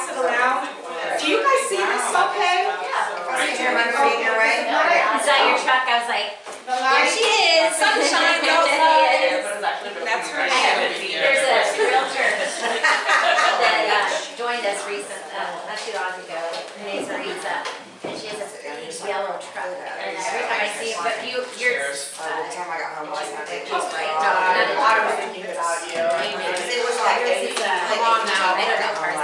pass it around. Do you guys see this okay? Is that your truck? I was like, there she is. Sunshine outside. That's right. There's a realtor that joined us not too long ago. Her name's Marisa, and she has a big yellow truck. And every time I see it, but you're. By the time I got home, she's not taking it. Right? I was thinking about you. It was like, Come on now. I don't know cars.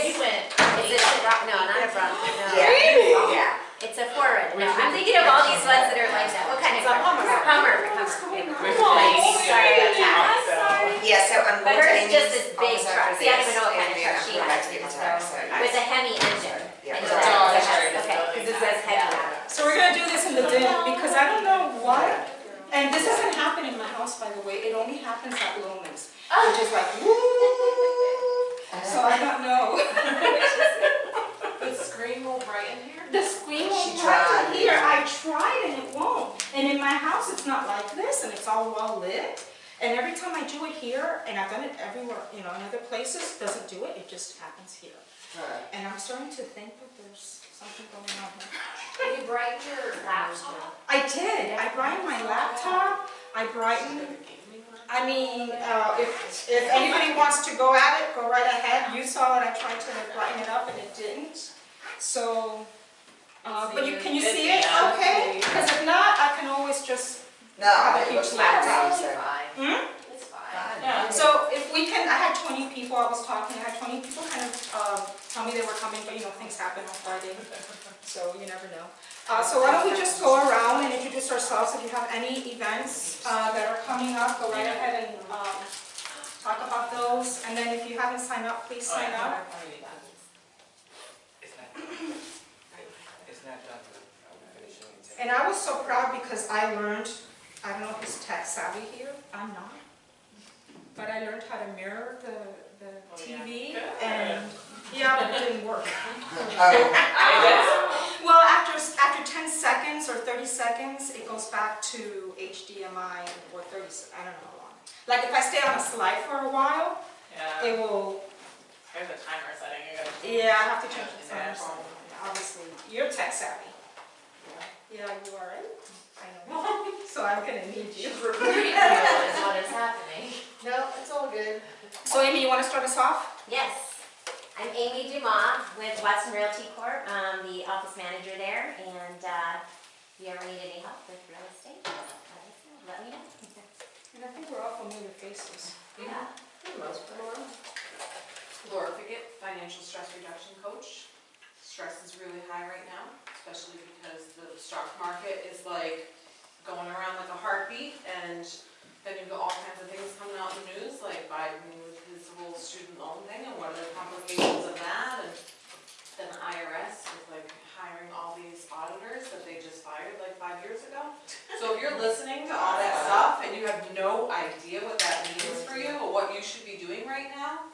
You went. Is it a Bronco? No, not a Bronco. No. yeah. It's a Forerunner. No, I'm thinking of all these ones that are like that. What kind of car? Hummer. Sorry about that. Yeah, so I'm But going to hers is just this Amy's big office truck. after See, I don't this, even know what kind of and truck then she I'm going back to has. get my tag, so With a Hemi engine. Yeah. And So okay, because it says Hemi on it. So we're gonna do this in the dim because I don't know what. And this doesn't happen in my house, by the way. It only happens at Loman's, which is like woo. So I don't know. The screen will brighten here? The screen won't She brighten tried. here. I tried and it won't. And in my house, it's not like this, and it's all well lit. And every time I do it here, and I've done it everywhere, in other places, doesn't do it. It just happens here. And I'm starting to think that there's something going on here. Did you brighten your laptop? I did. I brightened my laptop. I brightened. I mean, if anybody wants to go at it, go right ahead. You saw it. I tried to brighten it up, and it didn't. So, but can you see it? Okay. Because if not, I can always just have a huge laptop. It's fine. Yeah. So if we can, I had 20 people. I was talking. I had 20 people kind of tell me they were coming, but things happen on Friday, so you never know. So why don't we just go around and introduce ourselves? If you have any events that are coming up, go right ahead and talk about those. And then if you haven't signed up, please sign up. It's not done. And I was so proud because I learned, I don't know who's tech savvy here, I'm not. But I learned how to mirror the TV and but it didn't work. Well, after 10 seconds or 30 seconds, it goes back to HDMI or 30, I don't know how long. Like if I stay on a slide for a while, it will. There's a timer setting. Yeah, I have to change the timer. Obviously, you're tech savvy. Yeah, you are, right? I know. So I'm gonna need you. She's recruiting you is what is happening. No, it's all good. So Amy, you want to start us off? Yes. I'm Amy Dumas with Watson Realty Corp. I'm the office manager there, and if you ever need any help with real estate, let me know. And I think we're all familiar faces. Yeah. Laura Pickett, financial stress reduction coach. Stress is really high right now, especially because the stock market is like going around like a heartbeat, and then you've got all kinds of things coming out in the news, like Biden with his whole student loan thing, and what are the complications of that, and then the IRS with like hiring all these auditors that they just fired like 5 years ago. So if you're listening to all that stuff and you have no idea what that means for you or what you should be doing right now,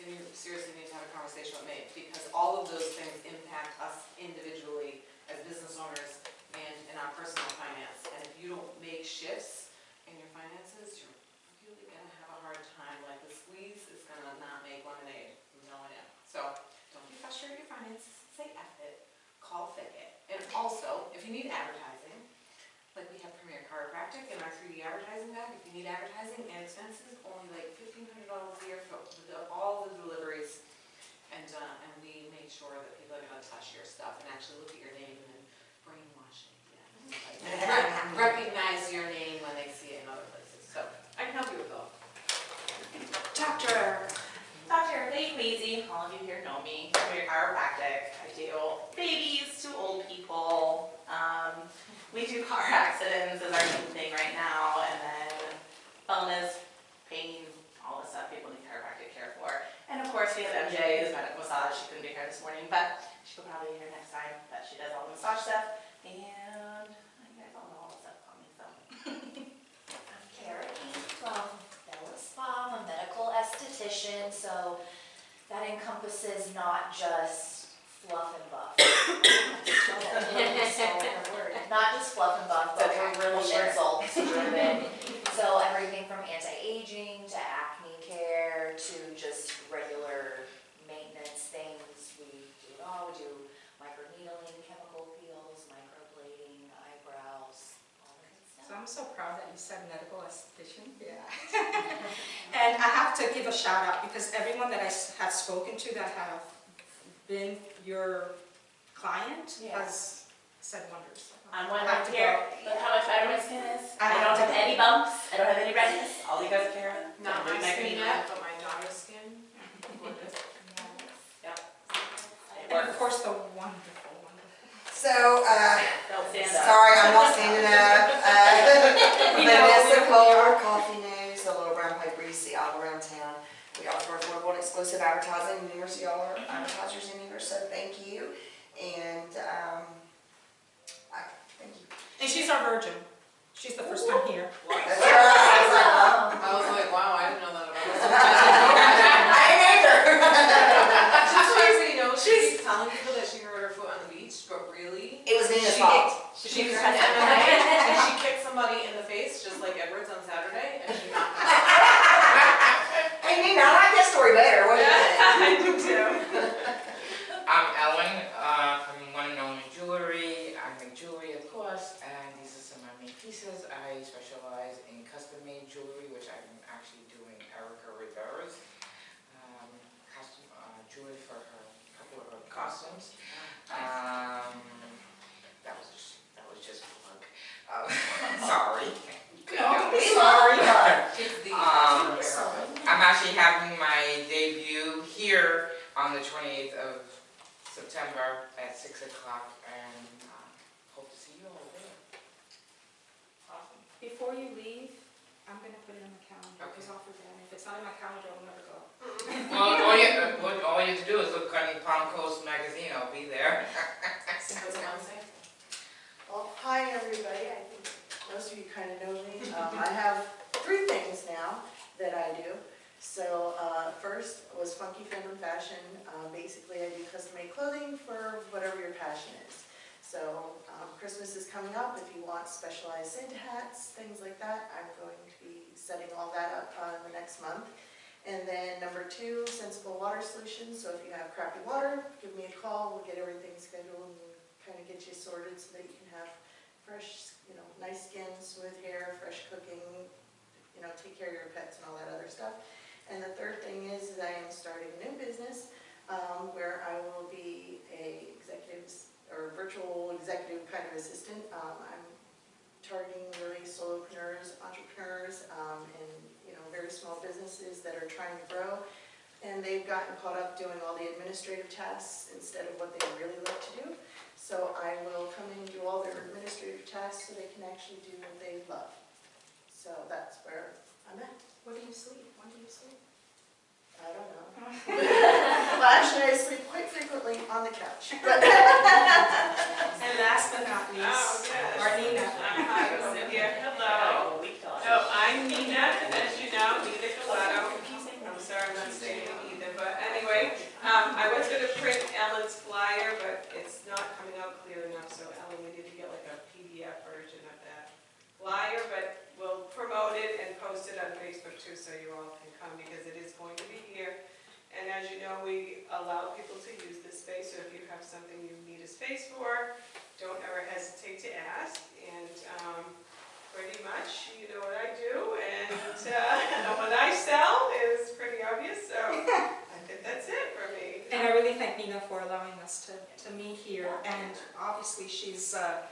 then you seriously need to have a conversation with me, because all of those things impact us individually as business owners and in our personal finance. And if you don't make shifts in your finances, you're really going to have a hard time. Like the squeeze is going to not make lemonade. No one in. So don't be frustrated with your finances. Say F it. Call Thicket. And also, if you need advertising, like we have Premier Chiropractic in our 3D advertising bag. If you need advertising and expenses, only like $1,500 a year for all the deliveries. And we make sure that people are going to touch your stuff and actually look at your name and then brainwash it. Yeah. Recognize your name when they see it in other places. So I can help you with all. Dr. Lady Maisie, all of you here know me. I'm your chiropractic. I do babies to old people. We do car accidents is our main thing right now, and then illness, pain, all the stuff people need chiropractic care for. And of course we have MJ, who's medical massage. She couldn't be here this morning, but she'll probably be here next time. But she does all the massage stuff, and you guys all know all the stuff about me, so. I'm Kara from Bella Spa. I'm a medical esthetician, so that encompasses not just fluff and buff. Not just fluff and buff, but we're really results driven. So everything from anti-aging to acne care to just regular maintenance I'm so proud that you said medical esthetician. Yeah. And I have to give a shout out because everyone that I have spoken to that have been your client has said wonders. I'm one I have right to here. go. Look how much better my skin is. I I have don't to have go. any bumps. I don't have any redness. All because of Kara. Not my Doing my skin green yet, but my daughter's skin. Gorgeous. Yep. And of course the wonderful, wonderful. So, Don't stand up. sorry, I'm not standing up. You know, Vanessa we- Cole, Coffee News, the Little Brown Pipe Greasy all around town. We offer affordable and exclusive advertising. Numerous of y'all are advertisers in here, so thank you. And, thank you. And she's our virgin. She's the first time here. That's right. I was like, wow. I was like, wow, I didn't know that about her. I neither. Just so everybody knows, she's telling people that she hurt her foot on the beach, but really, It was Nina's She fault. she was at MMA and she kicked somebody in the face, just like Edwards on Saturday, and she knocked her out. Hey Nina, I like that story better. What do you think? I do too. I'm Ellen from One and Only Jewelry. I make jewelry, of course, and these are some of my main pieces. I specialize in custom-made jewelry, which I'm actually doing Erica Rivera's custom jewelry for her couple of her costumes. That was just a plug. Sorry. Sorry. I'm actually having my debut here on the 28th of September at 6 o'clock, and hope to see you all there. Awesome. Before you leave, I'm gonna put it on the calendar because I'll forget. If it's not in my calendar, I'll never go. Well, all you have to do is look on Palm Coast magazine. I'll be there. What's Wednesday? Well, hi everybody, I think most of you kind of know me. I have 3 things now that I do. So first was Funky Feminine Fashion. Basically I do custom-made clothing for whatever your passion is. So Christmas is coming up. If you want specialized Santa hats, things like that, I'm going to be setting all that up in the next month. And then number 2, sensible water solutions. So if you have crappy water, give me a call. We'll get everything scheduled and kind of get you sorted so that you can have fresh, nice skin, smooth hair, fresh cooking, take care of your pets and all that other stuff. And the third thing is that I am starting a new business where I will be a virtual executive kind of assistant. I'm targeting really solopreneurs, entrepreneurs, and very small businesses that are trying to grow. And they've gotten caught up doing all the administrative tasks instead of what they really like to do. So I will come in and do all their administrative tasks so they can actually do what they love. So that's where I'm at. Where do you sleep? When do you sleep? I don't know. Well, actually, I sleep quite frequently on the couch. But And last but not least, Marlena. Hi, Cynthia. Hello. I'm Nina, and as you know, Nina Galato. I'm sorry, I'm not saying it either, but anyway, I was going to print Ellen's flyer, but it's not coming out clear enough, so Ellen, we need to get like a PDF version of that flyer, but we'll promote it and post it on Facebook too, so you all can come, because it is going to be here. And as you know, we allow people to use this space, so if you have something you need a space for, don't ever hesitate to ask. And pretty much, you know what I do, and what I sell is pretty obvious, so I think that's it for me. And I really thank Nina for allowing us to meet here. And obviously she's, I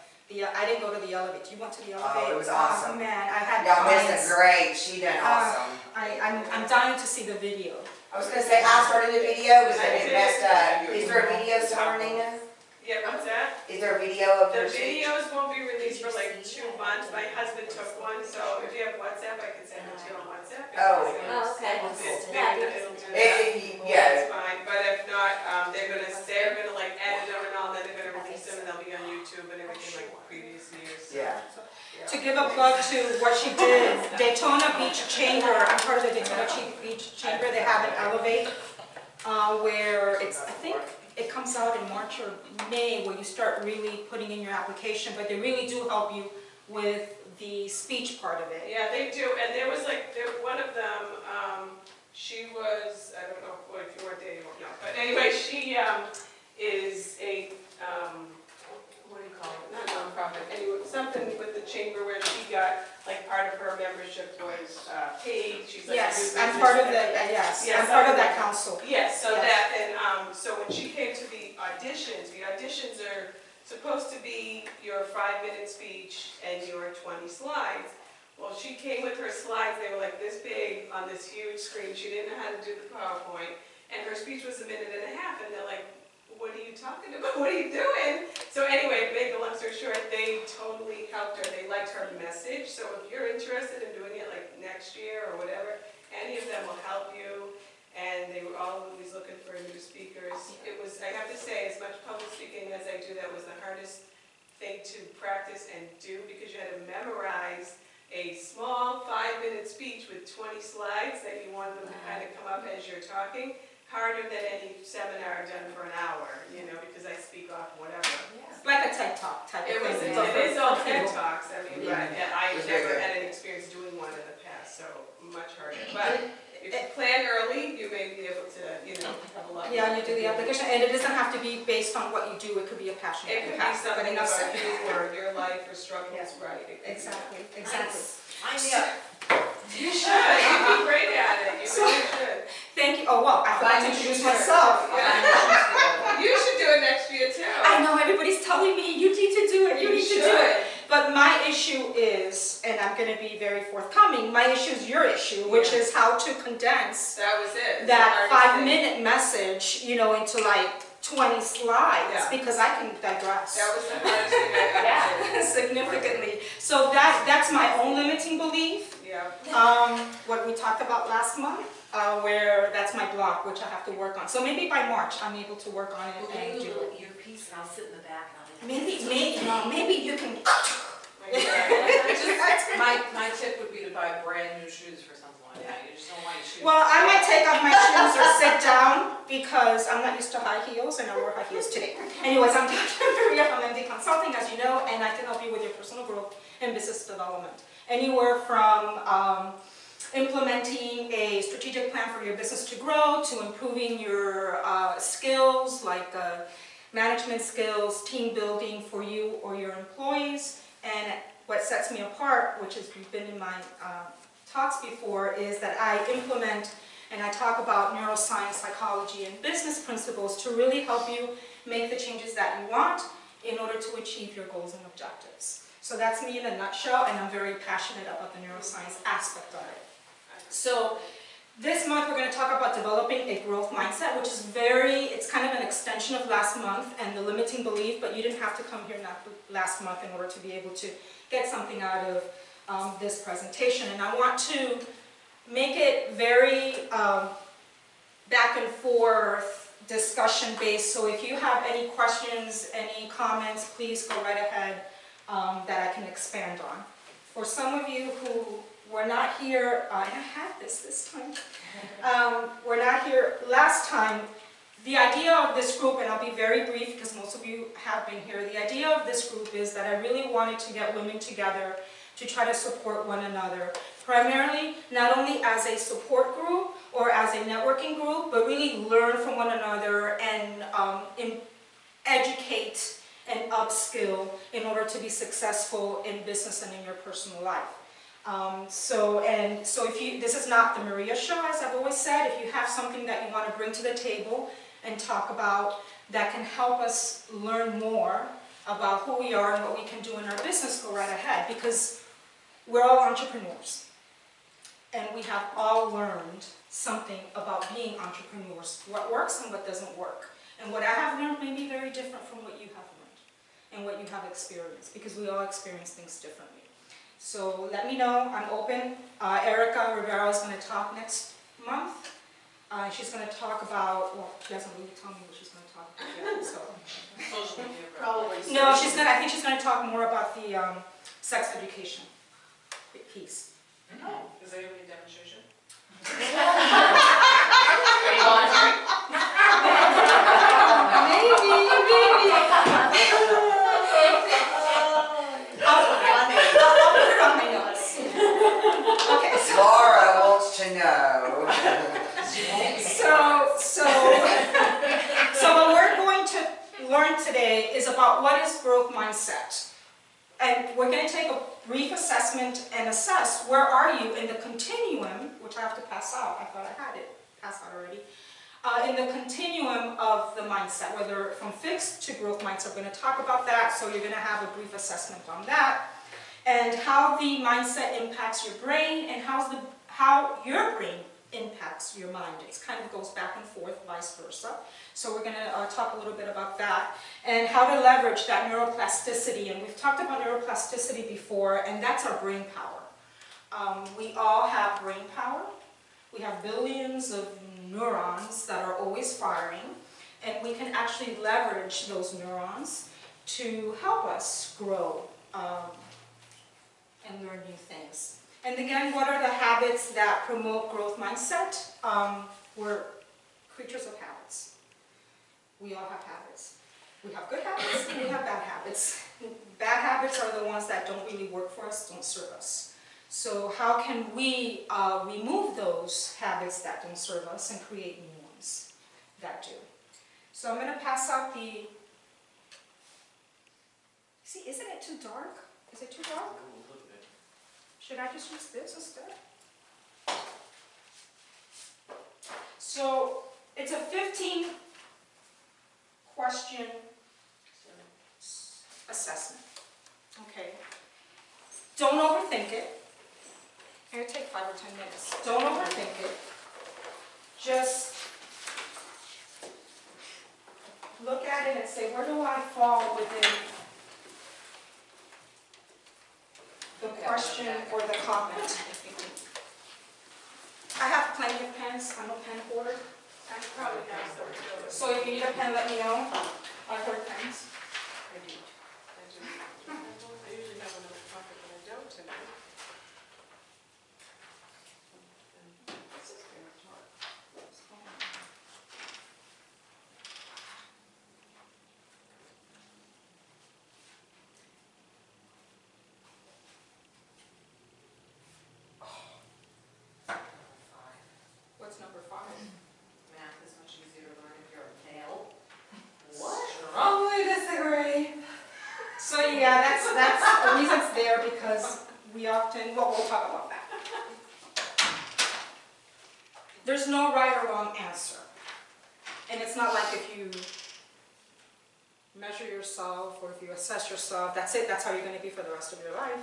didn't go to the Elevate. You went to the Elevate? Oh, it was awesome. Oh, man, I had Y'all missed clients. it great. She done awesome. I'm dying to see the video. I was gonna say, I started the video because I didn't messed up. Is there a video somewhere, Nina? Yeah, what's that? Is there a video of The your speech? videos won't be released for like 2 months. My husband took one, so if you have WhatsApp, I can send it to you on WhatsApp. Oh. Oh, okay. It'll do that. Yeah. That's fine, but if not, they're gonna like edit them and all, then they're gonna release them and they'll be on YouTube and everything like previous years. So, Yeah. To give a plug to what she did, Daytona Beach Chamber, I'm part of the Daytona Beach Chamber. They have an Elevate where it's, I think it comes out in March or May where you start really putting in your application, but they really do help you with the speech part of it. Yeah, they do, and there was like, one of them, she was, I don't know what day you won't know, but anyway, she is a, what do you call it, not nonprofit, anyway, something with the chamber where she got membership was paid, she's like. Yes, new I'm business part of and the, everything. yes, Yes, I'm part of I- that council. Yes, so Yes. that, and, so when she came to the auditions are supposed to be your 5-minute speech and your 20 slides. Well, she came with her slides, they were like this big on this huge screen, she didn't know how to do the PowerPoint, and her speech was 1.5 minutes, and they're like, what are you talking about, what are you doing? So anyway, to make the long story short, they totally helped her, they liked her message, so if you're interested in doing it like next year or whatever, any of them will help you, and they were always looking for new speakers. It was, I have to say, as much public speaking as I do, that was the hardest thing to practice and do, because you had to memorize a small 5-minute speech with 20 slides that you wanted them to kind of come up as you're talking, harder than any seminar done for an hour, you know, because I speak off whatever. It's like a TED Talk type of It was, thing. it is all TED Talks, I mean, but I It was very never good. had an experience doing one in the past, so much harder. But if you plan early, you may be able to, you know, have a lot. Yeah, you do the application, and it doesn't have to be based on what you do, it could be a passion that It you could be have, but something enough about said. you or your life or struggles, Yeah. right? It could be- Exactly, exactly. I'm the You should, you'd be great at it, you So- really should. Thank you, oh, well, I forgot to introduce Sure. myself. Yeah. You should do it next year too. I know, everybody's telling me, you need to do it, you need to do it. But my issue is, and I'm gonna be very forthcoming, my issue is your issue, which is how to condense That was it. that It's the hardest thing. 5-minute message, you know, into like 20 slides, Yeah. because I can digress. That was the hardest thing I ever did. Significantly. So that's my own limiting belief. Yeah. What we talked about last month, where that's my block, which I have to work on. So maybe by March, I'm able to work on it and do it. earpiece and I'll sit in the back and I'll be. Maybe you can. My tip would be to buy brand new shoes for something like that, you just don't want your shoes. Well, I might take off my shoes or sit down because I'm not used to high heels and I wore high heels today. Anyways, I'm Dr. Maria from MD Consulting, as you know, and I can help you with your personal growth and business development. Anywhere from implementing a strategic plan for your business to grow, to improving your skills like management skills, team building for you or your employees. And what sets me apart, which has been in my talks before, is that I implement and I talk about neuroscience, psychology, and business principles to really help you make the changes that you want in order to achieve your goals and objectives. So that's me in a nutshell, and I'm very passionate about the neuroscience aspect of it. So this month we're going to talk about developing a growth mindset, which is it's kind of an extension of last month and the limiting belief, but you didn't have to come here last month in order to be able to get something out of this presentation. And I want to make it very back and forth, discussion based. So if you have any questions, any comments, please go right ahead that I can expand on. For some of you who were not here, and I had this time, were not here last time, the idea of this group, and I'll be very brief because most of you have been here, the idea of this group is that I really wanted to get women together to try to support one another. Primarily, not only as a support group or as a networking group, but really learn from one another and educate and upskill in order to be successful in business and in your personal life. So if this is not the Maria show, as I've always said, if you have something that you want to bring to the table and talk about that can help us learn more about who we are and what we can do in our business, go right ahead, because we're all entrepreneurs. And we have all learned something about being entrepreneurs, what works and what doesn't work. And what I have learned may be very different from what you have learned and what you have experienced, because we all experience things differently. So let me know, I'm open. Erica Rivera is going to talk next month. She's going to talk about, well, she hasn't really told me what she's going to talk about yet, so. Social media. Probably. No, I think she's going to talk more about the sex education piece. Oh, is there gonna be a demonstration? Maybe. I'll put it on my notes. Okay, Laura wants to know. so what we're going to learn today is about what is growth mindset. And we're going to take a brief assessment and assess where are you in the continuum, which I have to pass out. I thought I had it passed out already. In the continuum of the mindset, whether from fixed to growth mindset. We're going to talk about that, so you're going to have a brief assessment on that. And how the mindset impacts your brain, and how your brain impacts your mind. It kind of goes back and forth, vice versa. So we're going to talk a little bit about that, and how to leverage that neuroplasticity. And we've talked about neuroplasticity before, and that's our brain power. We all have brain power. We have billions of neurons that are always firing, and we can actually leverage those neurons to help us grow and learn new things. And again, what are the habits that promote growth mindset? We're creatures of habits. We all have habits. We have good habits and we have bad habits. Bad habits are the ones that don't really work for us, don't serve us. So how can we remove those habits that don't serve us and create new ones that do? So I'm going to pass out the... See, isn't it too dark? Is it too dark? Should I just use this instead? So it's a 15-question assessment. Okay. Don't overthink it. It'll take 5 or 10 minutes. Don't overthink it. Just look at it and say, where do I fall within the question or the comment? I have plenty of pens. I'm a pen hoarder. I probably have some. So if you need a pen, let me know. I hoard pens. I do. I usually have one in my pocket, but I don't tonight. This is very dark. What's number 5? Math is much easier to learn if you're a male. What? Strongly disagree. So yeah, that's the reason it's there, because we often, well, we'll talk about that. There's no right or wrong answer. And it's not like if you measure yourself or if you assess yourself, that's it, that's how you're going to be for the rest of your life.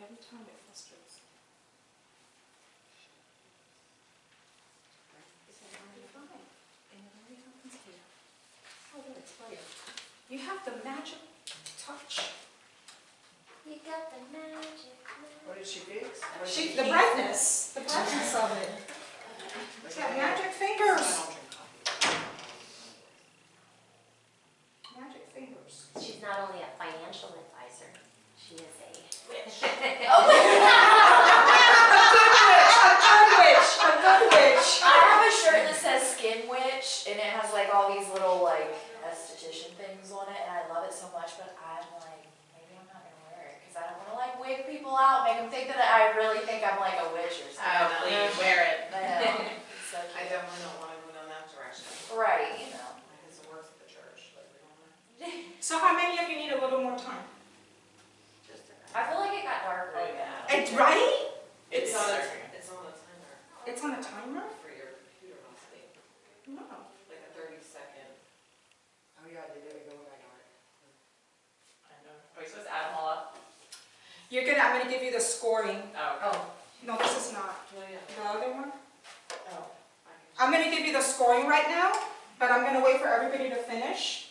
Every time it frustrates. It's already fine. And it only happens here. Oh, there, it's brighter. You have the magic touch. You got the magic. What did she fix? The brightness of it. It's got magic fingers. Magic fingers. She's not only a financial advisor, she is a witch. A good witch. I have a shirt that says Skin Witch, and it has like all these little like esthetician things on it, and I love it so much, but I'm like, maybe I'm not gonna wear it, because I don't want to like wig people out, make them think that I really think I'm like a witch or something. Oh, please wear it. I know. It's so I cute. definitely don't want to move in that direction. Right, you know. My husband works at the church, like we don't want. So how many of you need a little more time? Just a I feel like it got darker again. It Right? It's on a timer. It's on a timer? For your computer mostly, No. like a 30-second. Oh, yeah, I did it, go back on it. I know. Are we supposed to add them all up? I'm gonna give you the scoring. Oh. No, this is not. Oh, yeah. The other one? Oh. I'm gonna give you the scoring right now, but I'm gonna wait for everybody to finish.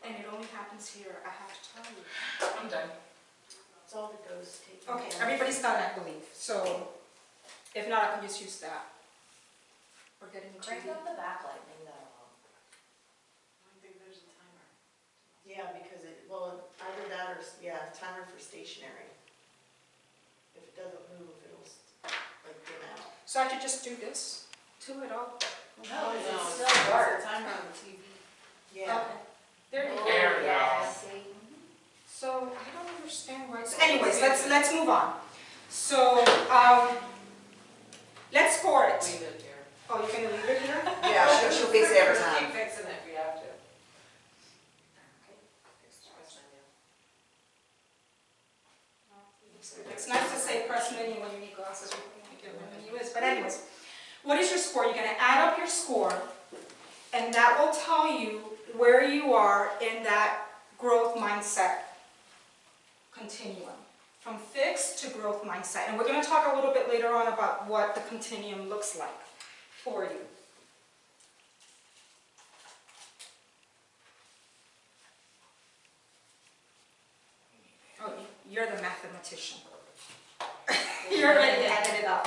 And it only happens here, I have to tell you. I'm done. It's all the ghosts taking. Okay, everybody's done, I believe, so if not, I can just use that. We're getting Crank to up the backlight, maybe that'll help. I think there's a timer. Yeah, because either that or, timer for stationary. If it doesn't move, it'll like dim out. So I should just do this to it all? No, No, it's it's still dark. a timer on the TV. Yeah. Okay. There you go. There we go. Yeah, see? So I don't understand why. Anyways, let's move on. So let's score it. Leave it here. Oh, you're gonna leave it here? Yeah, she'll fix it every time. Keep fixing it if we have to. It's nice to say press menu when you need glasses. We can't get what menu is. But anyways, what is your score? You're gonna add up your score, and that will tell you where you are in that growth mindset continuum, from fixed to growth mindset. And we're going to talk a little bit later on about what the continuum looks like for you. Oh, you're the mathematician. You're ready to add it up.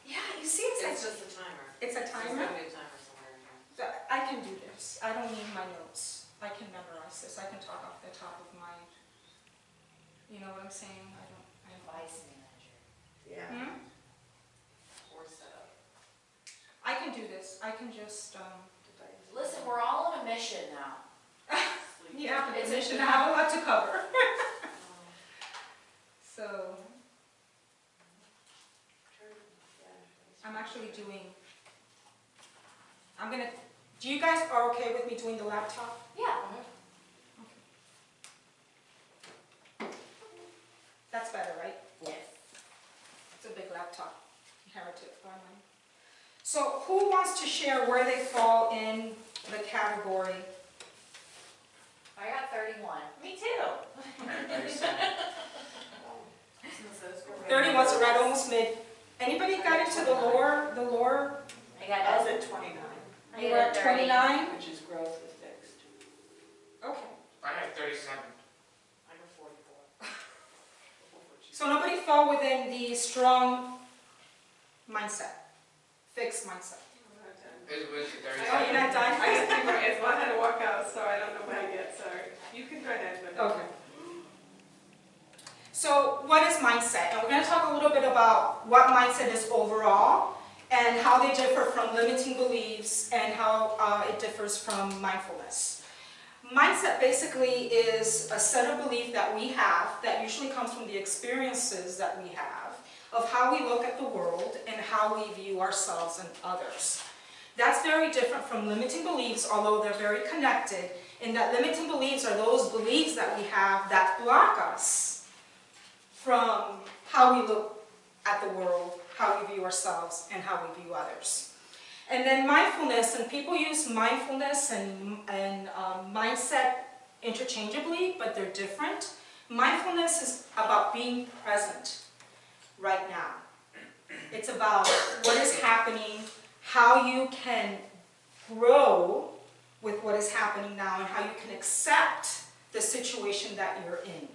Yeah, you see, It's just a timer. it's a There's timer. gotta be a timer somewhere in here. I can do this. I don't need my notes. I can memorize this. I can talk off the top of my, you know what I'm saying? I don't. Vice manager. Yeah. Hmm? Or setup. I can do this. I can just, Listen, we're all on a mission now. Sleep. yeah, It's it's a- I have a lot to cover. So, I'm actually doing, do you guys are okay with me doing the laptop? Yeah. That's better, right? Yes. It's a big laptop, inherited by mine. So who wants to share where they fall in the category? I got 31. Me too. 31, so right almost mid. Anybody got into the lower, I got I was at 29, I you got were at 30. 29? which is growth with fixed. Okay. I have 37. I got 44. So nobody fell within the strong mindset, fixed mindset. It was Oh, you're 37. not done? I just think it's one had to walk out, so I don't know what I get, sorry. You can go ahead, but. Okay. So what is mindset? And we're going to talk a little bit about what mindset is overall and how they differ from limiting beliefs and how it differs from mindfulness. Mindset basically is a set of beliefs that we have that usually comes from the experiences that we have of how we look at the world and how we view ourselves and others. That's very different from limiting beliefs, although they're very connected, in that limiting beliefs are those beliefs that we have that block us from how we look at the world, how we view ourselves, and how we view others. And then mindfulness, and people use mindfulness and mindset interchangeably, but they're different. Mindfulness is about being present right now. It's about what is happening, how you can grow with what is happening now, and how you can accept the situation that you're in,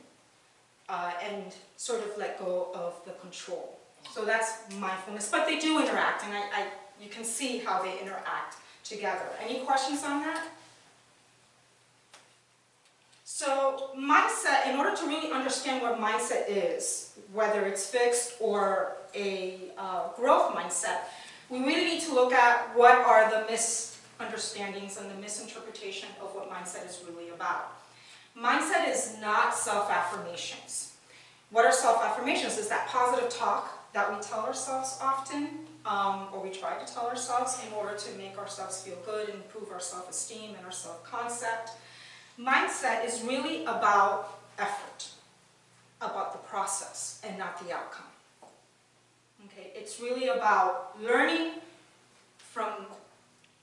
and sort of let go of the control. So that's mindfulness, but they do interact, and you can see how they interact together. Any questions on that? So mindset, in order to really understand what mindset is, whether it's fixed or a growth mindset, we really need to look at what are the misunderstandings and the misinterpretation of what mindset is really about. Mindset is not self-affirmations. What are self-affirmations? Is that positive talk that we tell ourselves often or we try to tell ourselves in order to make ourselves feel good and improve our self-esteem and our self-concept. Mindset is really about effort, about the process and not the outcome. Okay, it's really about learning from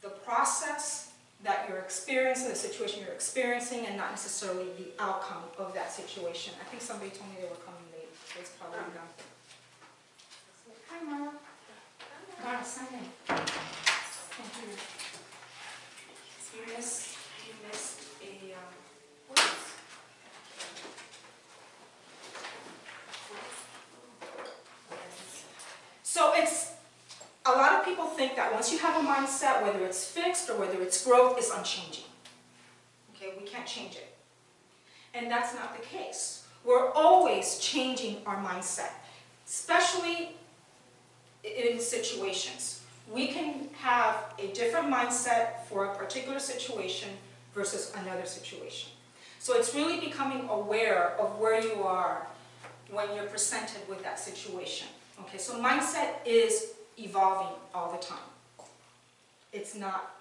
the process that you're experiencing, the situation you're experiencing, and not necessarily the outcome of that situation. I think somebody told me they were coming late, so it's probably done. Hi, Mara. Mara, sign in. Thank you. You missed a, So it's, a lot of people think that once you have a mindset, whether it's fixed or whether it's growth, it's unchanging. Okay, we can't change it. And that's not the case. We're always changing our mindset, especially in situations. We can have a different mindset for a particular situation versus another situation. So it's really becoming aware of where you are when you're presented with that situation. Okay, so mindset is evolving all the time. It's not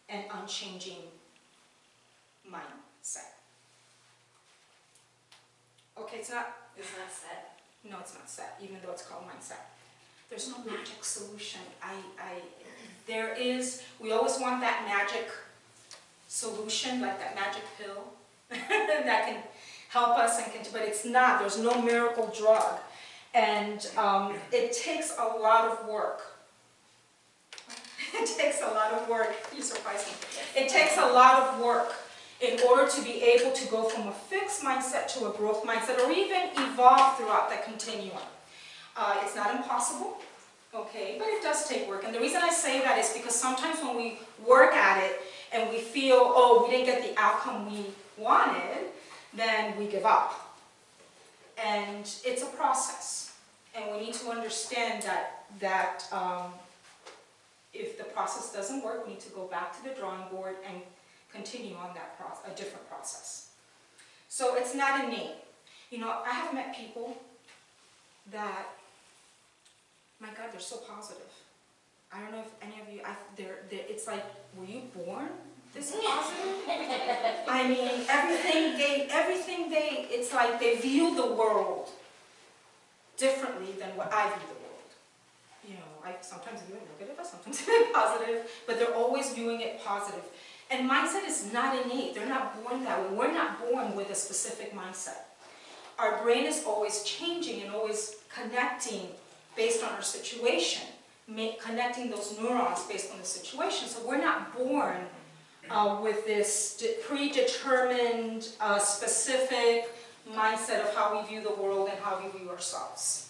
an unchanging mindset. Okay, it's not set. No, it's not set, even though it's called mindset. There's no magic solution. We always want that magic solution, like that magic pill that can help us, but it's not. There's no miracle drug. And it takes a lot of work. It takes a lot of work. You surprise me. It takes a lot of work in order to be able to go from a fixed mindset to a growth mindset, or even evolve throughout the continuum. It's not impossible, okay, but it does take work. And the reason I say that is because sometimes when we work at it and we feel, oh, we didn't get the outcome we wanted, then we give up. And it's a process. And we need to understand that if the process doesn't work, we need to go back to the drawing board and continue on that process, a different process. So it's not innate. You know, I have met people that, my God, they're so positive. I don't know if any of you, it's like, were you born this positive? I mean, it's like they view the world differently than what I view the world. You know, I sometimes view it negative, sometimes view it positive, but they're always viewing it positive. And mindset is not innate. They're not born that way. We're not born with a specific mindset. Our brain is always changing and always connecting based on our situation, connecting those neurons based on the situation. So we're not born with this predetermined, specific mindset of how we view the world and how we view ourselves.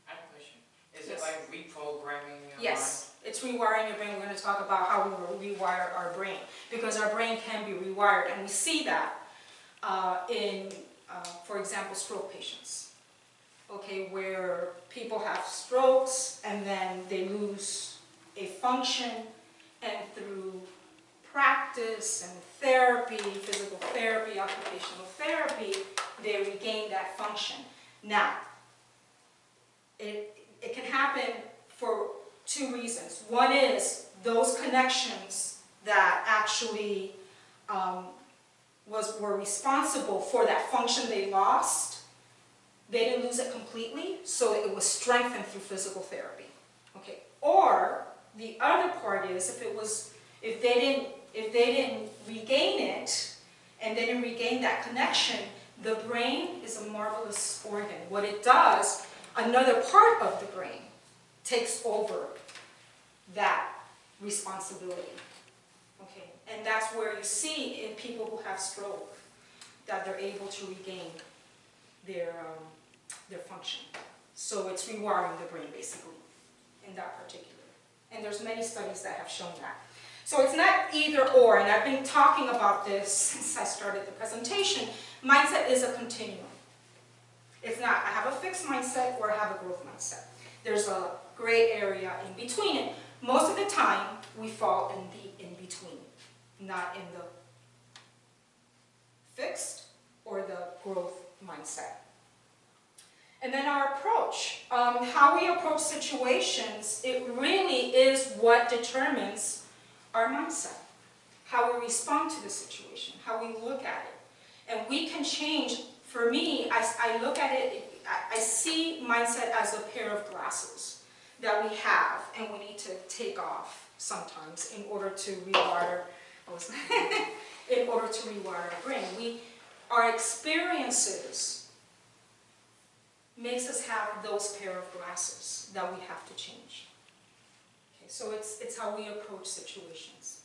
I have a question. Is it like reprogramming your mind? Yes, it's rewiring your brain. We're going to talk about how we rewire our brain, because our brain can be rewired, and we see that in, for example, stroke patients. Okay, where people have strokes and then they lose a function, and through practice and therapy, physical therapy, occupational therapy, they regain that function. Now, it can happen for two reasons. One is those connections that actually were responsible for that function they lost, they didn't lose it completely, so it was strengthened through physical therapy. Okay. Or the other part is if they didn't regain it and they didn't regain that connection, the brain is a marvelous organ. What it does, another part of the brain takes over that responsibility. Okay, and that's where you see in people who have stroke that they're able to regain their function. So it's rewiring the brain basically in that particular. And there's many studies that have shown that. So it's not either or, and I've been talking about this since I started the presentation. Mindset is a continuum. It's not, I have a fixed mindset or I have a growth mindset. There's a gray area in between it. Most of the time, we fall in the in-between, not in the fixed or the growth mindset. And then our approach, how we approach situations, it really is what determines our mindset, how we respond to the situation, how we look at it. And we can change. For me, I look at it, I see mindset as a pair of glasses that we have and we need to take off sometimes in order to rewire, in order to rewire our brain. Our experiences makes us have those pair of glasses that we have to change. Okay, so it's how we approach situations.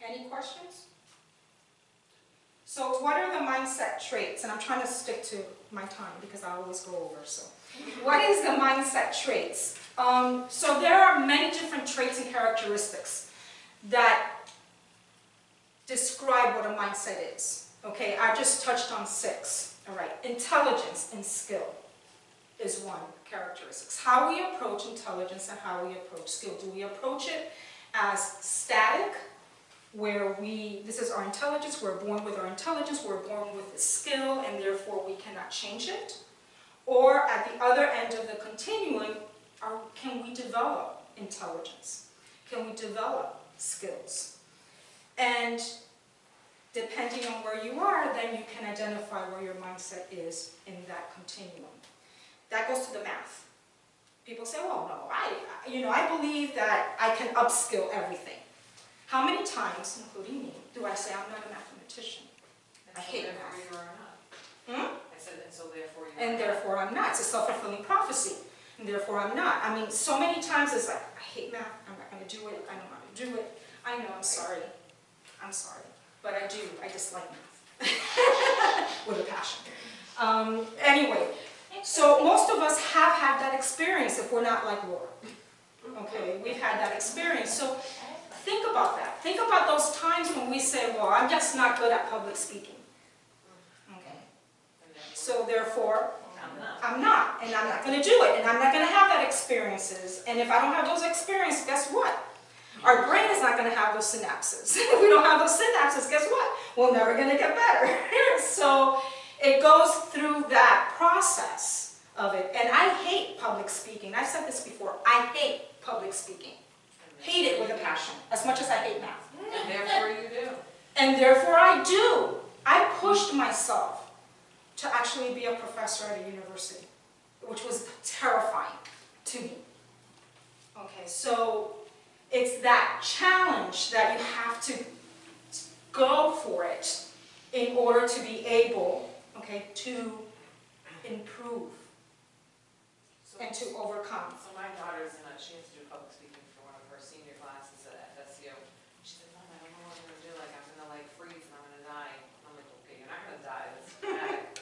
Any questions? So what are the mindset traits? And I'm trying to stick to my time because I always go over, so. What is the mindset traits? So there are many different traits and characteristics that describe what a mindset is. Okay, I just touched on 6. All right, intelligence and skill is one characteristic. How we approach intelligence and how we approach skill. Do we approach it as static, where this is our intelligence, we're born with our intelligence, we're born with the skill, and therefore we cannot change it? Or at the other end of the continuum, can we develop intelligence? Can we develop skills? And depending on where you are, then you can identify where your mindset is in that continuum. That goes to the math. People say, well, no, I believe that I can upskill everything. How many times, including me, do I say I'm not a mathematician? I hate math. I said, and so therefore you are And not. therefore I'm not. It's a self-fulfilling prophecy. And therefore I'm not. I mean, so many times it's like, I hate math. I'm not going to do it. I don't know how to do it. I know, I'm sorry. I'm sorry. But I do. I dislike math. With a passion. Anyway, so most of us have had that experience if we're not like Laura. Okay, we've had that experience. So think about that. Think about those times when we say, well, I'm just not good at public speaking. Okay. So therefore, I'm not. And I'm not going to do it. And I'm not going to have that experiences. And if I don't have those experiences, guess what? Our brain is not going to have those synapses. If we don't have those synapses, guess what? We're never going to get better. So it goes through that process of it. And I hate public speaking. I've said this before. I hate public speaking. Hate it with a passion, as much as I hate math. And therefore you do. And therefore I do. I pushed myself to actually be a professor at a university, which was terrifying to me. Okay, so it's that challenge that you have to go for it in order to be able, okay, to improve and to overcome. So my daughter's she has to do public speaking for one of her senior classes at FSU. She said, Mom, I don't know what I'm going to do. Like, I'm going to like freeze and I'm going to die. I'm like, okay, you're not going to die. That's dramatic.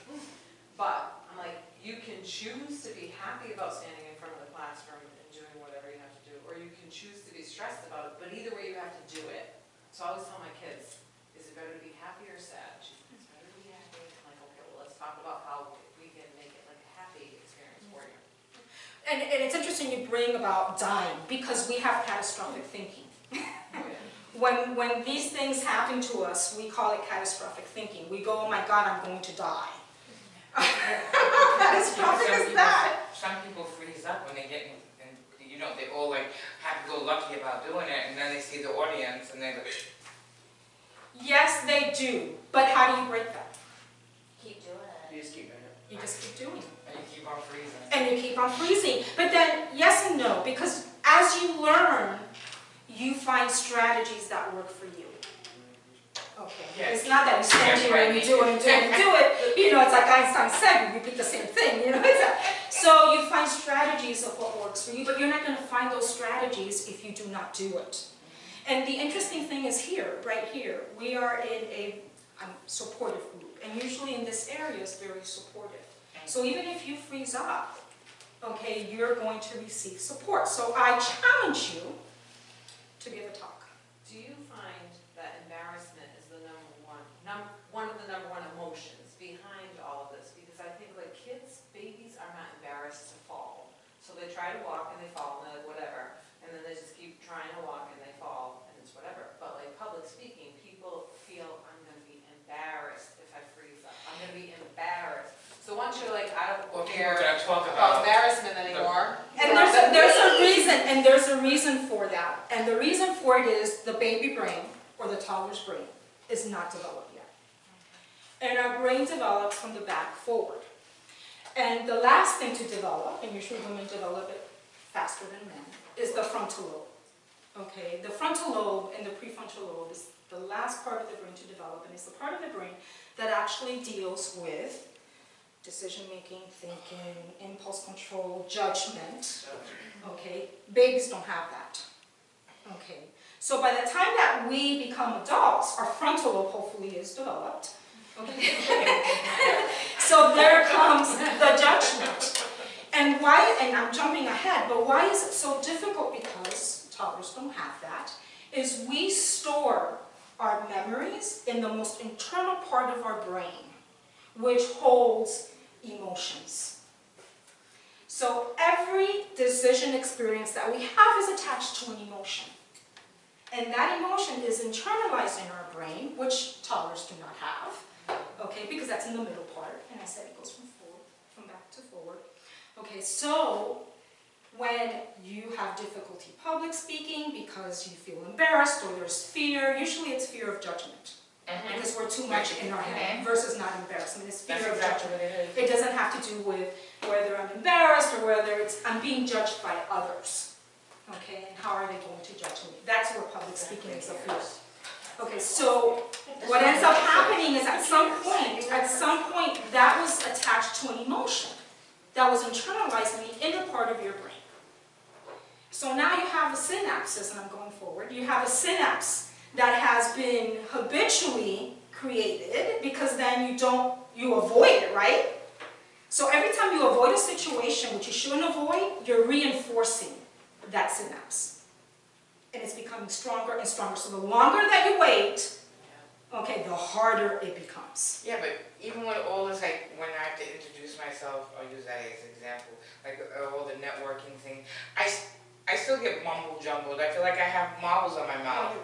But I'm like, you can choose to be happy about standing in front of the classroom and doing whatever you have to do, or you can choose to be stressed about it. But either way, you have to do it. So I always tell my kids, is it better to be happy or sad? She's like, it's better to be happy. I'm like, okay, well, let's talk about how we can make it like a happy experience for you. And it's interesting you bring about dying, because we have catastrophic thinking. When these things happen to us, we call it catastrophic thinking. We go, oh my God, I'm going to die. Catastrophic is that. Some people freeze up when they get they all like happy-go-lucky about doing it, and then they see the audience and they go, Yes, they do. But how do you break that? Keep doing it. you just keep doing it. You just keep doing it. And you keep on freezing. And you keep on freezing. But then, yes and no, because as you learn, you find strategies that work for you. Okay. Yes. It's not that you stand here and you do it and do it and do it. You know, it's like Einstein said, you repeat the same thing. You know, so you find strategies of what works for you, but you're not going to find those strategies if you do not do it. And the interesting thing is here, right here, we are in a supportive group, and usually in this area is very supportive. So even if you freeze up, okay, you're going to receive support. So I challenge you to give a talk. Do you find that embarrassment is the one of the number one emotions behind all of this? Because I think like babies are not embarrassed to fall. So they try to walk and they fall and they're like whatever. And then they just keep trying to walk and they fall and it's whatever. But like public speaking, people feel I'm going to be embarrassed if I freeze up. I'm going to be embarrassed. So once you're like, okay, And there's a reason for that. And the reason for it is the baby brain, or the toddler's brain, is not developed yet. And our brain develops from the back forward. And the last thing to develop, and usually women develop it faster than men, is the frontal lobe. Okay, the frontal lobe and the prefrontal lobe is the last part of the brain to develop, and it's the part of the brain that actually deals with decision-making, thinking, impulse control, judgment. Okay, babies don't have that. Okay, so by the time that we become adults, our frontal lobe hopefully is developed. Okay, so there comes the judgment. And why, and I'm jumping ahead, but why is it so difficult? Because toddlers don't have that, is we store our memories in the most internal part of our brain, which holds emotions. So every decision experience that we have is attached to an emotion. And that emotion is internalized in our brain, which toddlers do not have, okay, because that's in the middle part, and I said it goes from back to forward. Okay, so when you have difficulty public speaking because you feel embarrassed or there's fear, usually it's fear of judgment. Because we're too much in our head versus not embarrassment. It's fear of judgment. It doesn't have to do with whether I'm embarrassed or whether it's I'm being judged by others. Okay, and how are they going to judge me? That's where public speaking is a fear. Okay, so what ends up happening is at some point that was attached to an emotion that was internalized in the inner part of your brain. So now you have a synapse, and I'm going forward, you have a synapse that has been habitually created because then you avoid it, right? So every time you avoid a situation which you shouldn't avoid, you're reinforcing that synapse. And it's becoming stronger and stronger. So the longer that you wait, okay, the harder it becomes. Yeah, but even with all this, like when I have to introduce myself, I'll use that as an example, like all the networking thing, I still get mumble jumbled. I feel like I have marbles on my mouth.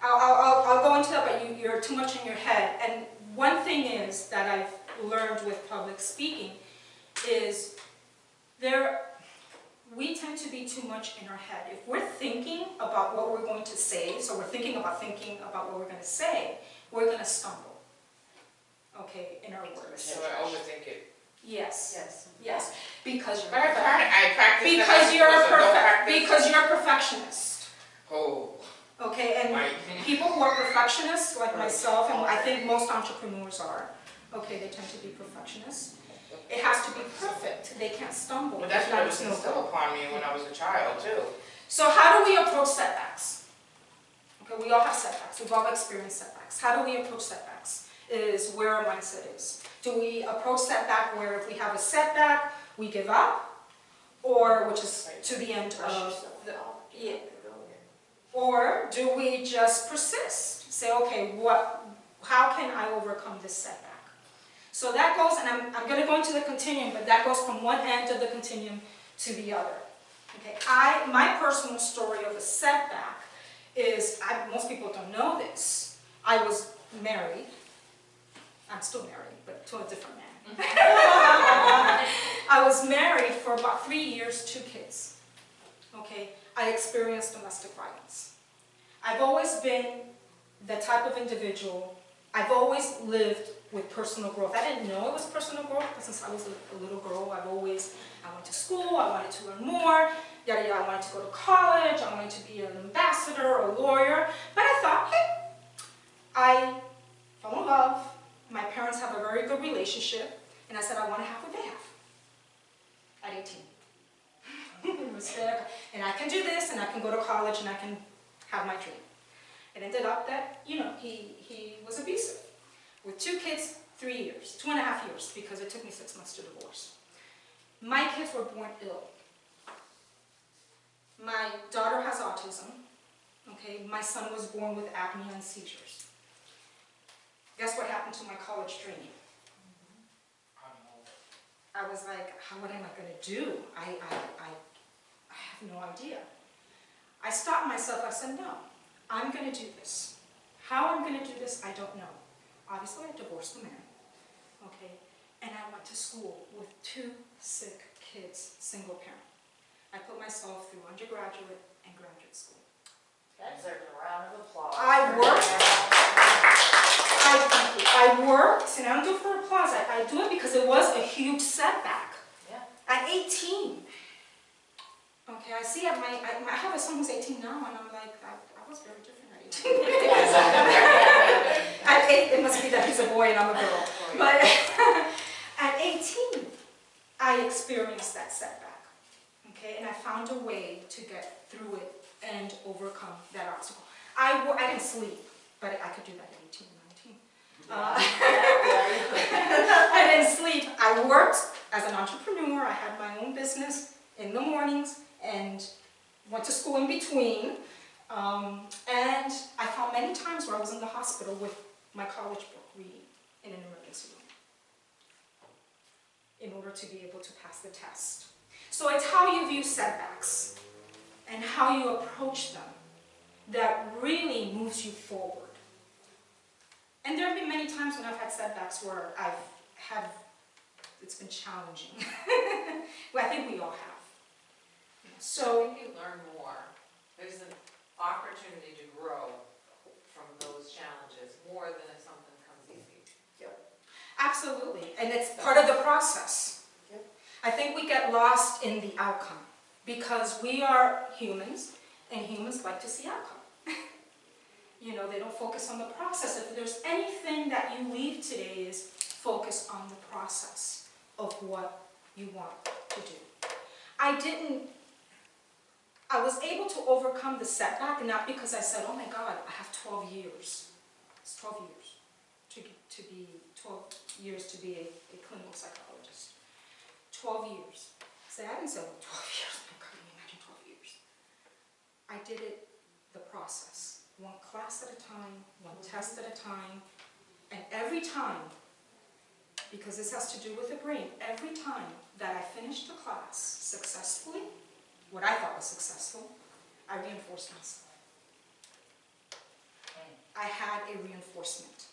I'll go into that, but you're too much in your head. And one thing is that I've learned with public speaking is we tend to be too much in our head. If we're thinking about what we're going to say, so we're thinking about what we're going to say, we're going to stumble, okay, in our words. So I overthink it. Yes. Because you're I practice because you're a perfectionist. Oh. Okay, and people who are perfectionists, like myself, and I think most entrepreneurs are, okay, they tend to be perfectionists. It has to be perfect. They can't stumble. But that's what was instilled upon me when I was a child, too. So how do we approach setbacks? Okay, we all have setbacks. We've all experienced setbacks. How do we approach setbacks? Is where our mindset is. Do we approach setback where if we have a setback, we give up? Or, which is to the end of the... Yeah. Or do we just persist? Say, okay, how can I overcome this setback? So that goes, and I'm going to go into the continuum, but that goes from one end of the continuum to the other. Okay, my personal story of a setback is, most people don't know this. I was married. I'm still married, but to a different man. I was married for about 3 years, 2 kids. Okay, I experienced domestic violence. I've always been the type of individual, I've always lived with personal growth. I didn't know it was personal growth, but since I was a little girl, I went to school, I wanted to learn more, yada yada, I wanted to go to college, I wanted to be an ambassador or a lawyer, but I thought, hey, I fell in love, my parents have a very good relationship, and I said I want to have what they have at 18. And I can do this, and I can go to college, and I can have my dream. It ended up that, he was abusive. With 2 kids, 3 years, 2.5 years, because it took me 6 months to divorce. My kids were born ill. My daughter has autism. Okay, my son was born with apnea and seizures. Guess what happened to my college dream? I was like, what am I going to do? I have no idea. I stopped myself, I said, no, I'm going to do this. How I'm going to do this, I don't know. Obviously, I divorced the man, okay, and I went to school with 2 sick kids, single parent. I put myself through undergraduate and graduate school. That deserves a round of applause. I worked, and I don't do it for applause, I do it because it was a huge setback. Yeah. At 18. Okay, I see I have a son who's 18 now, and I'm like, I was very different at 18. At 8, it must be that he's a boy and I'm a girl. But at 18, I experienced that setback. Okay, and I found a way to get through it and overcome that obstacle. I didn't sleep, but I could do that at 18, 19. I didn't sleep. I worked as an entrepreneur. I had my own business in the mornings and went to school in between. And I found many times where I was in the hospital with my college book reading in an emergency room in order to be able to pass the test. So it's how you view setbacks and how you approach them that really moves you forward. And there have been many times when I've had setbacks where it's been challenging. Well, I think we all have. So I think you learn more. There's an opportunity to grow from those challenges more than if something comes easy. absolutely, and it's part of the process. Yep. I think we get lost in the outcome because we are humans, and humans like to see outcome. You know, they don't focus on the process. If there's anything that you leave today is focus on the process of what you want to do. I was able to overcome the setback, not because I said, oh my God, I have 12 years. It's 12 years to be 12 years to be a clinical psychologist. 12 years. So I didn't say, well, 12 years, oh my God, can you imagine 12 years? I did it the process. One class at a time, one test at a time, and every time, because this has to do with the brain, every time that I finished the class successfully, what I thought was successful, I reinforced myself. I had a reinforcement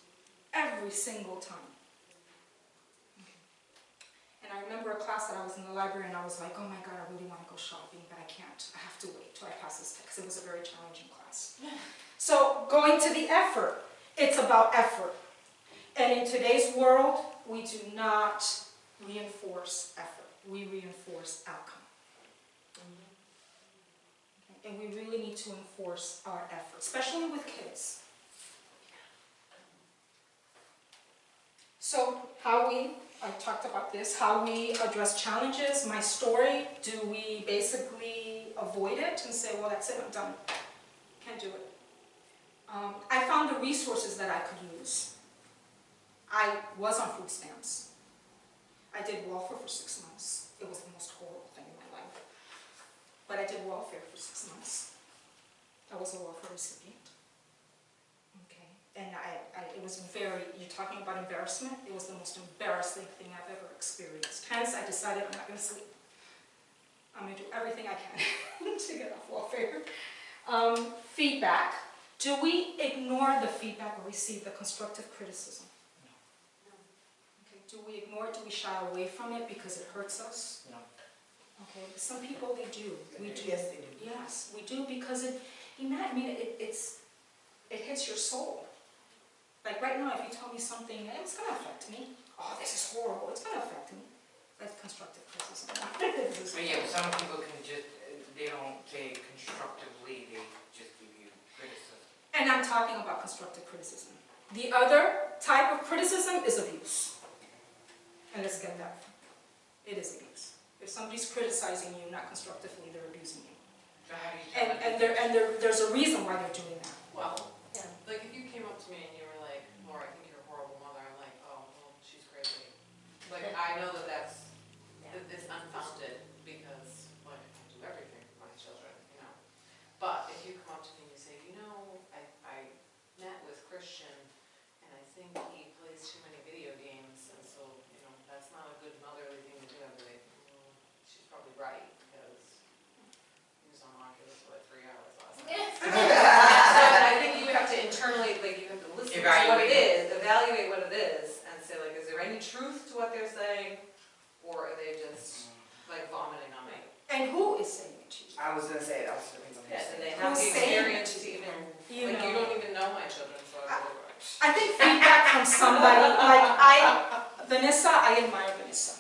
every single time. And I remember a class that I was in the library and I was like, oh my God, I really want to go shopping, but I can't. I have to wait till I pass this test because it was a very challenging class. So going to the effort, it's about effort. And in today's world, we do not reinforce effort. We reinforce outcome. And we really need to enforce our effort, especially with kids. So I talked about this, how we address challenges, my story, do we basically avoid it and say, well, that's it, I'm done, can't do it. I found the resources that I could use. I was on food stamps. I did welfare for 6 months. It was the most horrible thing in my life. But I did welfare for 6 months. I was a welfare recipient. Okay, and it was you're talking about embarrassment, it was the most embarrassing thing I've ever experienced. Hence, I decided I'm not going to sleep. I'm going to do everything I can to get off welfare. Feedback. Do we ignore the feedback or receive the constructive criticism? No. Okay, do we ignore it? Do we shy away from it because it hurts us? No. Okay, some people we do. We do. Yes, they do. Yes, we do because it hits your soul. Like right now, if you tell me something, it's going to affect me. Oh, this is horrible. It's going to affect me. That's constructive criticism. But yeah, some people they don't say it constructively, they just give you criticism. And I'm talking about constructive criticism. The other type of criticism is abuse. And let's get that. It is abuse. If somebody's criticizing you, not constructively, they're abusing you. So how do you tell And there's a reason why they're doing that. Well, like if you came up to me and you were like, Laura, I think you're a horrible mother, I'm like, oh, well, she's crazy. Like, I know that it's unfounded because, like, I do everything for my children, you know. But if you come up to me and you say, you know, I met with Christian and I think he plays too many video games and so, you know, that's not a good motherly thing to do. I'd be like, well, she's probably right because he was on Oculus for like 3 hours last night. So I think you have to internally, like, you have to listen somebody, Vanessa, I admire Vanessa.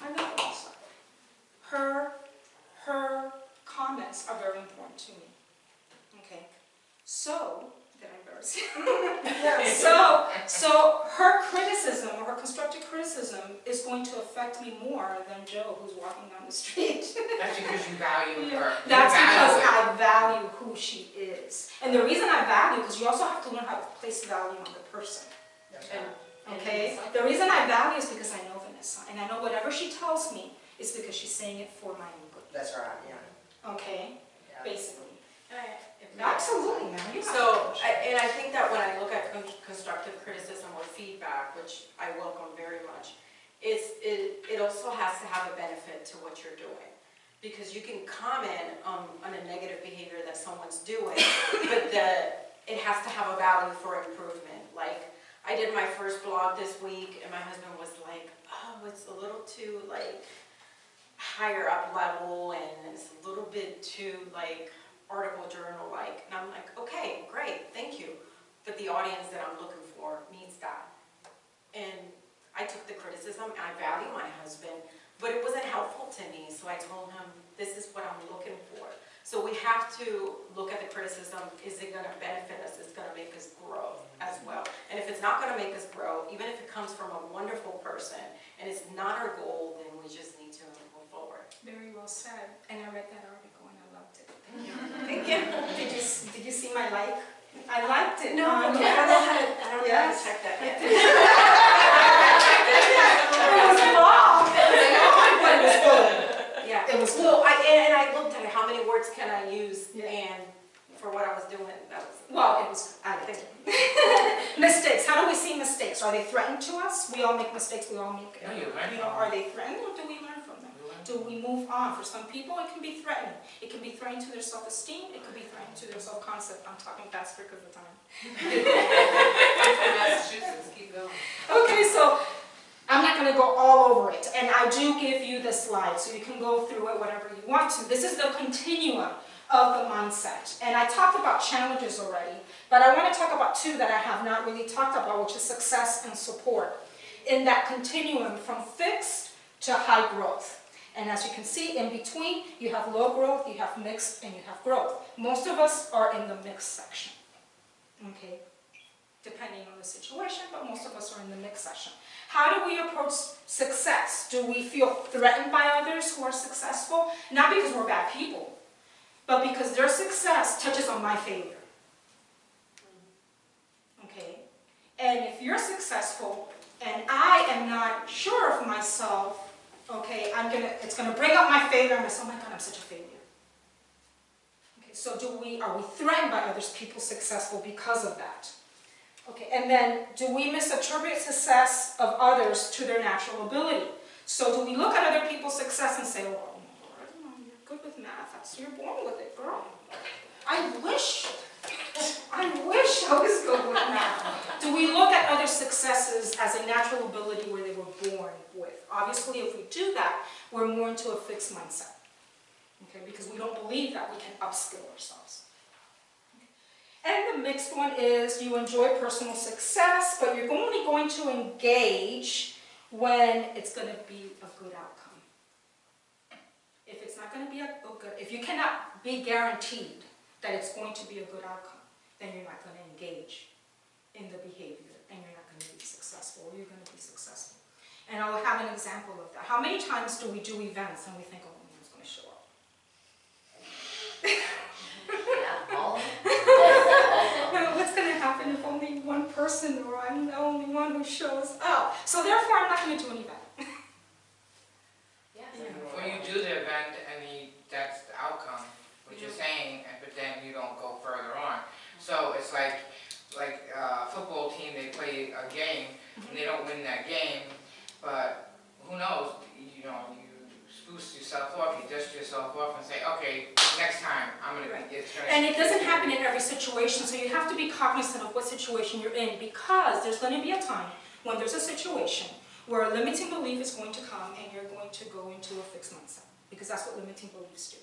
I love Vanessa. Her comments are very important to me. Okay, so, did I embarrass you? So her criticism, or her constructive criticism, is going to affect me more than Joe, who's walking down the street. That's because you value her. That's because I value who she is. And the reason I value, because you also have to learn how to place value on the person. Okay? The reason I value is because I know Vanessa, and I know whatever she tells me is because she's saying it for my own good. That's right, yeah. Okay? Yeah. Basically. If Absolutely, man. You have So, to. and I think that when I look at constructive criticism or feedback, which I welcome very much, it also has to have a benefit to what you're doing. Because you can comment on a negative behavior that someone's doing, but it has to have a value for improvement. Like, I did my first blog this week, and my husband was like, oh, it's a little too, like, higher up level, and it's a little bit too, like, article journal-like. And I'm like, okay, great, thank you. But the audience that I'm looking for needs that. And I took the criticism, and I value my husband, but it wasn't helpful to me, so I told him, this is what I'm looking for. So we have to look at the criticism, is it gonna benefit us, it's gonna make us grow as well. And if it's not gonna make us grow, even if it comes from a wonderful person, and it's not our goal, then we just need to move forward. Very well said. And I read that article and I loved it. Thank you. Did you see my like? I liked it. No, I don't know how to Yes. check that yet. It was long. But it was good. Yeah, It was well, I looked at it, how many words can I use, Yeah. and for what I was doing, that was. Well, it was, I liked it. Mistakes. How do we see mistakes? Are they threatened to us? We all make mistakes. We all make. No, you learn from Are they threatened, or do we learn from them? Do we move on? For some people, it can be threatening. It can be threatening to their self-esteem. It could be threatening to their self-concept. I'm talking fast because of the time. Massachusetts, keep going. Okay, so I'm not going to go all over it, and I do give you the slide, so you can go through it whatever you want to. This is the continuum of the mindset, and I talked about challenges already, but I want to talk about two that I have not really talked about, which is success and support. In that continuum from fixed to high growth. And as you can see, in between, you have low growth, you have mixed, and you have growth. Most of us are in the mixed section, okay? Depending on the situation, but most of us are in the mixed section. How do we approach success? Do we feel threatened by others who are successful? Not because we're bad people, but because their success touches on my failure. Okay? And if you're successful, and I am not sure of myself, okay, it's gonna bring up my failure. I'm gonna say, oh my God, I'm such a failure. Okay, so are we threatened by others, people successful because of that? Okay, and then do we misattribute success of others to their natural ability? So do we look at other people's success and say, well, you're good with math, you're born with it, girl. I wish I was good with math. Do we look at other successes as a natural ability where they were born with? Obviously, if we do that, we're more into a fixed mindset, okay? Because we don't believe that we can upskill ourselves. And the mixed one is you enjoy personal success, but you're only going to engage when it's going to be a good outcome. If it's not going to be a good, if you cannot be guaranteed that it's going to be a good outcome, then you're not going to engage in the behavior, and you're not going to be successful, or you're going to be successful. And I'll have an example of that. How many times do we do events and we think, oh, no one's going to show up? Yeah, all. What's going to happen if only one person, or I'm the only one who shows up? So therefore, I'm not going to do an event. When you do the event and that's the outcome, what you're saying, but then you don't go further on. So it's like a football team, they play a game, and they don't win that game, but who knows, you boost yourself off, you dust yourself off and say, okay, next time, I'm going to get turned. And it doesn't happen in every situation, so you have to be cognizant of what situation you're in, because there's going to be a time when there's a situation where a limiting belief is going to come and you're going to go into a fixed mindset, because that's what limiting beliefs do.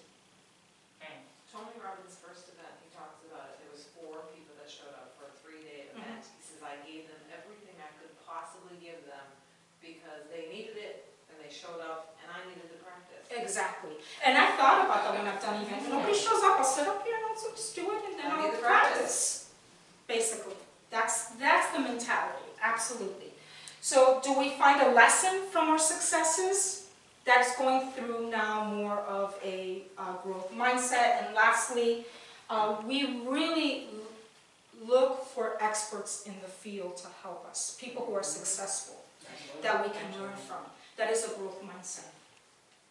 Tony Robbins' first event, he talks about it, there was 4 people that showed up for a 3-day event. He says, I gave them everything because they needed it and they showed up and I needed to practice. Exactly. And I thought about that when I've done events. Nobody shows up, I'll sit up here and I'll just do it and then I I'll need the practice. Basically. That's the mentality, absolutely. So do we find a lesson from our successes? That's going through now more of a growth mindset. And lastly, we really look for experts in the field to help us, people who are successful, that we can learn from. That is a growth mindset.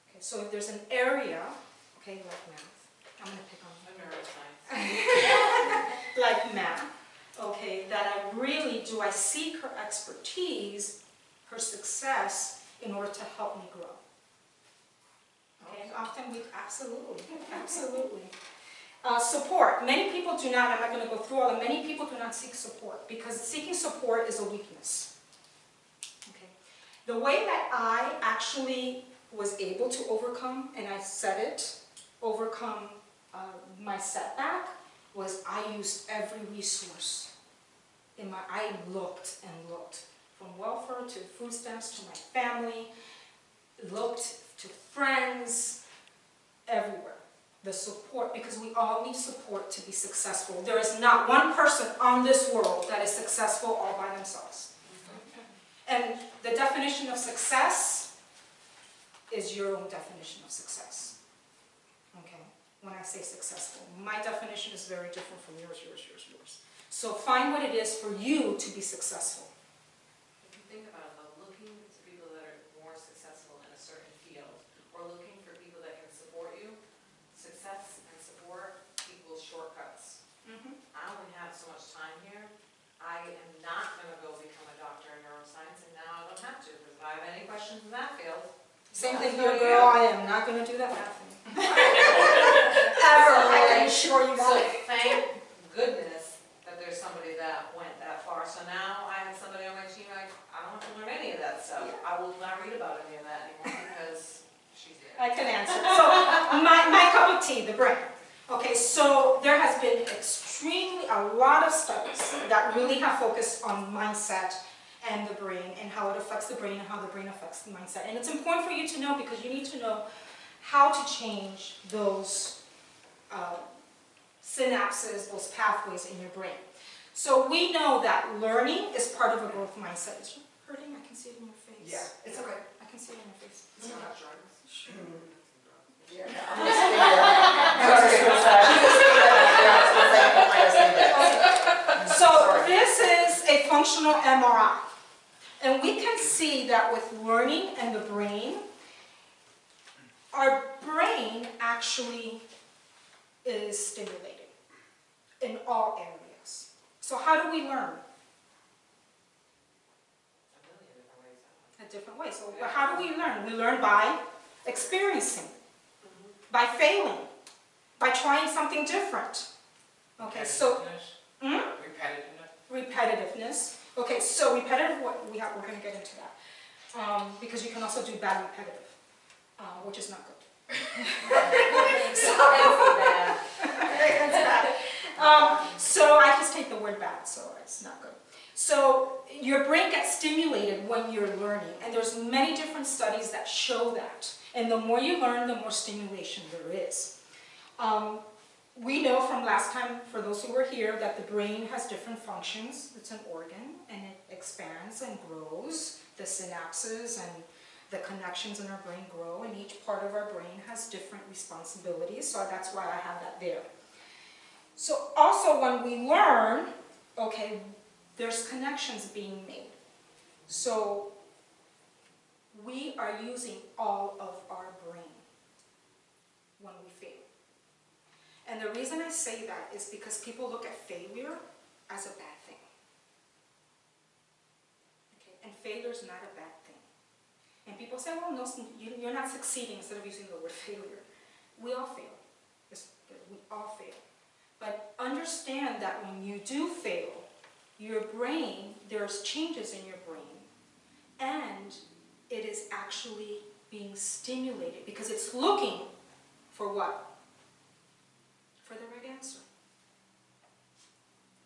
Okay, so if there's an area, okay, like math, I'm going to pick on Neuroscience. like math, okay, that I seek her expertise, her success, in order to help me grow. Okay, and often absolutely. Support. Many people do not, I'm not going to go through all of them, many people do not seek support because seeking support is a weakness. Okay. The way that I actually was able to overcome, and I said it, overcome my setback, was I used every resource. I looked and looked, from welfare to food stamps to my family, looked to friends, everywhere. The support, because we all need support to be successful. There is not one person on this world that is successful all by themselves. And the definition of success is your own definition of success. Okay? When I say successful, my definition is very different from yours. So find what it is for you to be successful. If you think about it, though, looking to people that are more successful in a certain field, or looking for people that can support you, success and support equals shortcuts. I only have so much time here. I am not going to go become a doctor in neuroscience, and now I don't have to, because if I have any questions in that field. Same thing here, girl. I am not going to do that math thing. Ever, I can assure you So that. thank goodness that there's somebody that went that far. So now I have somebody on my team, I don't have to learn any of that stuff. I will not read about any of that anymore because she's there. I can answer. So my cup of tea, the brain. Okay, so there has been a lot of studies that really have focused on mindset and the brain and how it affects the brain and how the brain affects the mindset. And it's important for you to know because you need to know how to change those synapses, those pathways in your brain. So we know that learning is part of a growth mindset. Is it hurting? I can see it in your face. Yeah, it's okay. I can see it in your face. It's not drugs. Yeah, I'm gonna stay there. So this is a functional MRI. And we can see that with learning and the brain, our brain actually is stimulated in all areas. So how do we learn? A different way. So how do we learn? We learn by experiencing, by failing, by trying something different. Okay, so repetitiveness. Okay, so repetitive, we're going to get into that. Because you can also do bad repetitive, which is not good. So I just take the word bad, so it's not good. So your brain gets stimulated when you're learning, and there's many different studies that show that. And the more you learn, the more stimulation there is. We know from last time, for those who were here, that the brain has different functions. It's an organ, and it expands and grows. The synapses and the connections in our brain grow, and each part of our brain has different responsibilities, so that's why I have that there. So also when we learn, okay, there's connections being made. So we are using all of our brain when we fail. And the reason I say that is because people look at failure as a bad thing. Okay? And failure is not a bad thing. And people say, well, no, you're not succeeding, instead of using the word failure. We all fail. We all fail. But understand that when you do fail, your brain, there's changes in your brain, and it is actually being stimulated because it's looking for what? For the right answer.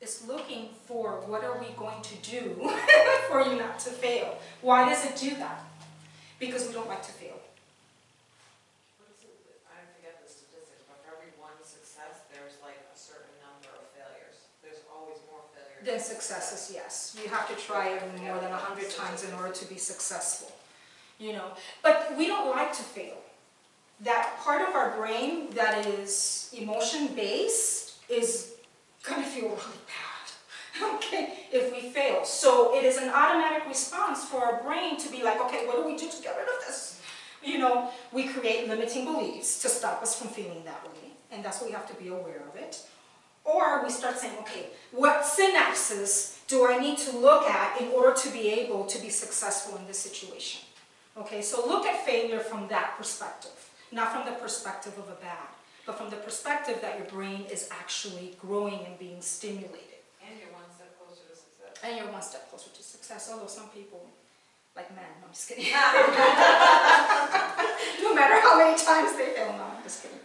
It's looking for what are we going to do for you not to fail. Why does it do that? Because we don't like to fail. What is it? I forget the statistics, but for every one success, there's like a certain number of failures. There's always more failures. Than successes, yes. You have to try it more than 100 times in order to be successful. You know, but we don't like to fail. That part of our brain that is emotion-based is going to feel really bad, okay, if we fail. So it is an automatic response for our brain to be like, okay, what do we do to get rid of this? You know, we create limiting beliefs to stop us from feeling that way, and that's why we have to be aware of it. Or we start saying, okay, what synapses do I need to look at in order to be able to be successful in this situation? Okay, so look at failure from that perspective, not from the perspective of a bad, but from the perspective that your brain is actually growing and being stimulated. And you're one step closer to success. And you're one step closer to success, although some people, like men, no, I'm just kidding. No matter how many times they fail, no, I'm just kidding.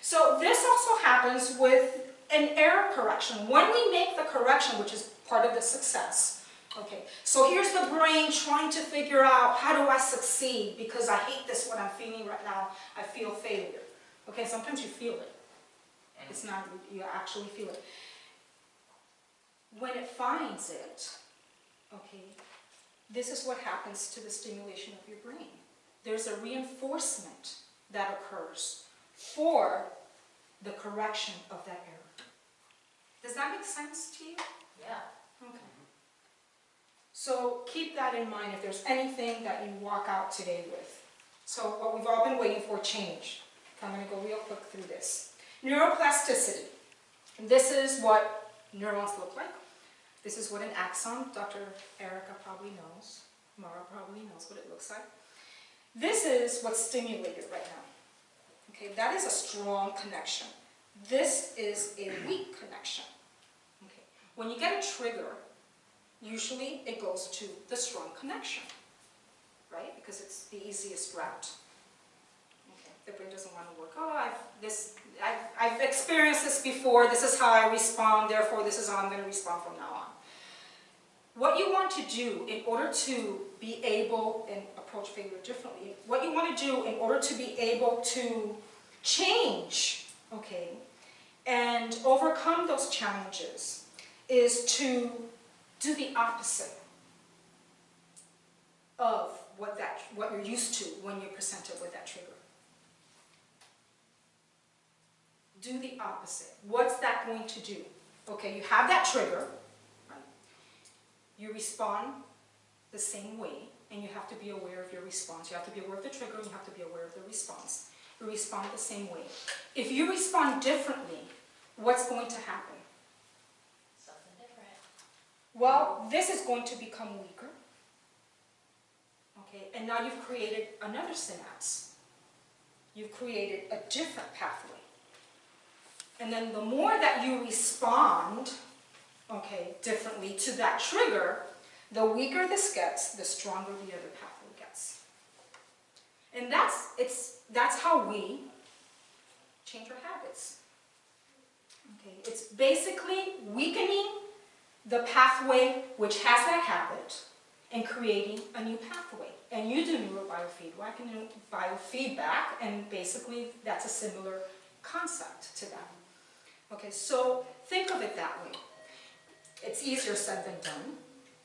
So this also happens with an error correction. When we make the correction, which is part of the success, okay, so here's the brain trying to figure out, how do I succeed? Because I hate this, what I'm feeling right now. I feel failure. Okay, sometimes you feel it. It's not, you actually feel it. When it finds it, okay, this is what happens to the stimulation of your brain. There's a reinforcement that occurs for the correction of that error. Does that make sense to you? Yeah. Okay. So keep that in mind if there's anything that you walk out today with. So what we've all been waiting for, change. I'm going to go real quick through this. Neuroplasticity. This is what neurons look like. This is what an axon, Dr. Erica probably knows. Mara probably knows what it looks like. This is what's stimulated right now. Okay, that is a strong connection. This is a weak connection. Okay. When you get a trigger, usually it goes to the strong connection, right? Because it's the easiest route. Okay. The brain doesn't want to work. Oh, I've experienced this before. This is how I respond. Therefore, this is how I'm going to respond from now on. What you want to do in order to be able and approach failure differently, what you want to do in order to be able to change, okay, and overcome those challenges is to do the opposite of what you're used to when you're presented with that trigger. Do the opposite. What's that going to do? Okay, you have that trigger, right? You respond the same way, and you have to be aware of your response. You have to be aware of the trigger, and you have to be aware of the response. You respond the same way. If you respond differently, what's going to happen? Something different. Well, this is going to become weaker. Okay, and now you've created another synapse. You've created a different pathway. And then the more that you respond, okay, differently to that trigger, the weaker this gets, the stronger the other pathway gets. And that's how we change our habits. Okay, it's basically weakening the pathway which has that habit and creating a new pathway. And you do biofeedback, and basically that's a similar concept to that. Okay, so think of it that way. It's easier said than done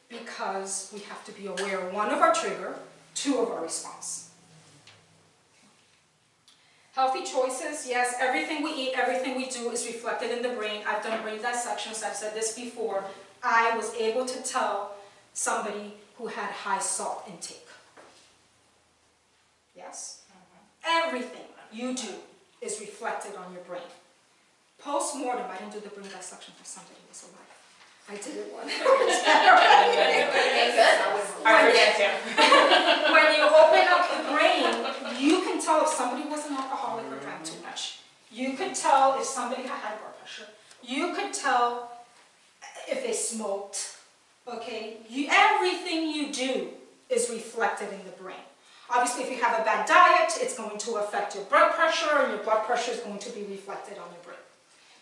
because we have to be aware, one, of our trigger, two, of our response. Healthy choices, yes, everything we eat, everything we do is reflected in the brain. I've done brain dissections, I've said this before. I was able to tell somebody who had high salt intake. Yes? Everything you do is reflected on your brain. Post-mortem, I didn't do the brain dissection for somebody who was alive. I did it once. When you open up the brain, you can tell if somebody was an alcoholic or drank too much. You could tell if somebody had high blood pressure. You could tell if they smoked. Okay? Everything you do is reflected in the brain. Obviously, if you have a bad diet, it's going to affect your blood pressure, and your blood pressure is going to be reflected on your brain.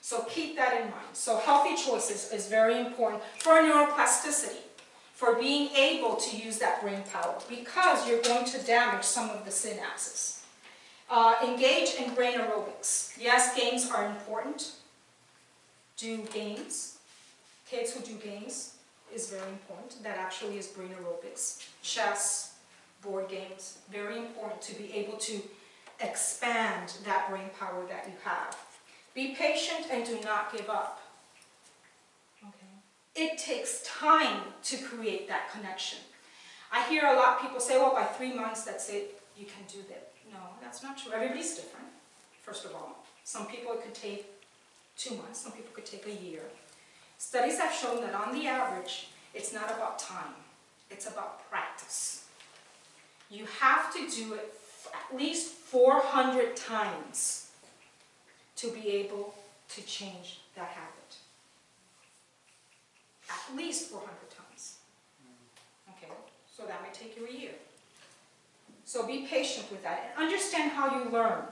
So keep that in mind. So healthy choices is very important for neuroplasticity, for being able to use that brain power, because you're going to damage some of the synapses. Engage in brain aerobics. Yes, games are important. Do games. Kids who do games is very important. That actually is brain aerobics. Chess, board games, very important to be able to expand that brain power that you have. Be patient and do not give up. Okay. It takes time to create that connection. I hear a lot of people say, well, by 3 months, that's it, you can do that. No, that's not true. Everybody's different, first of all. Some people it could take 2 months, some people could take a year. Studies have shown that on the average, it's not about time, it's about practice. You have to do it at least 400 times to be able to change that habit. At least 400 times. Okay, so that might take you a year. So be patient with that and understand how you learn.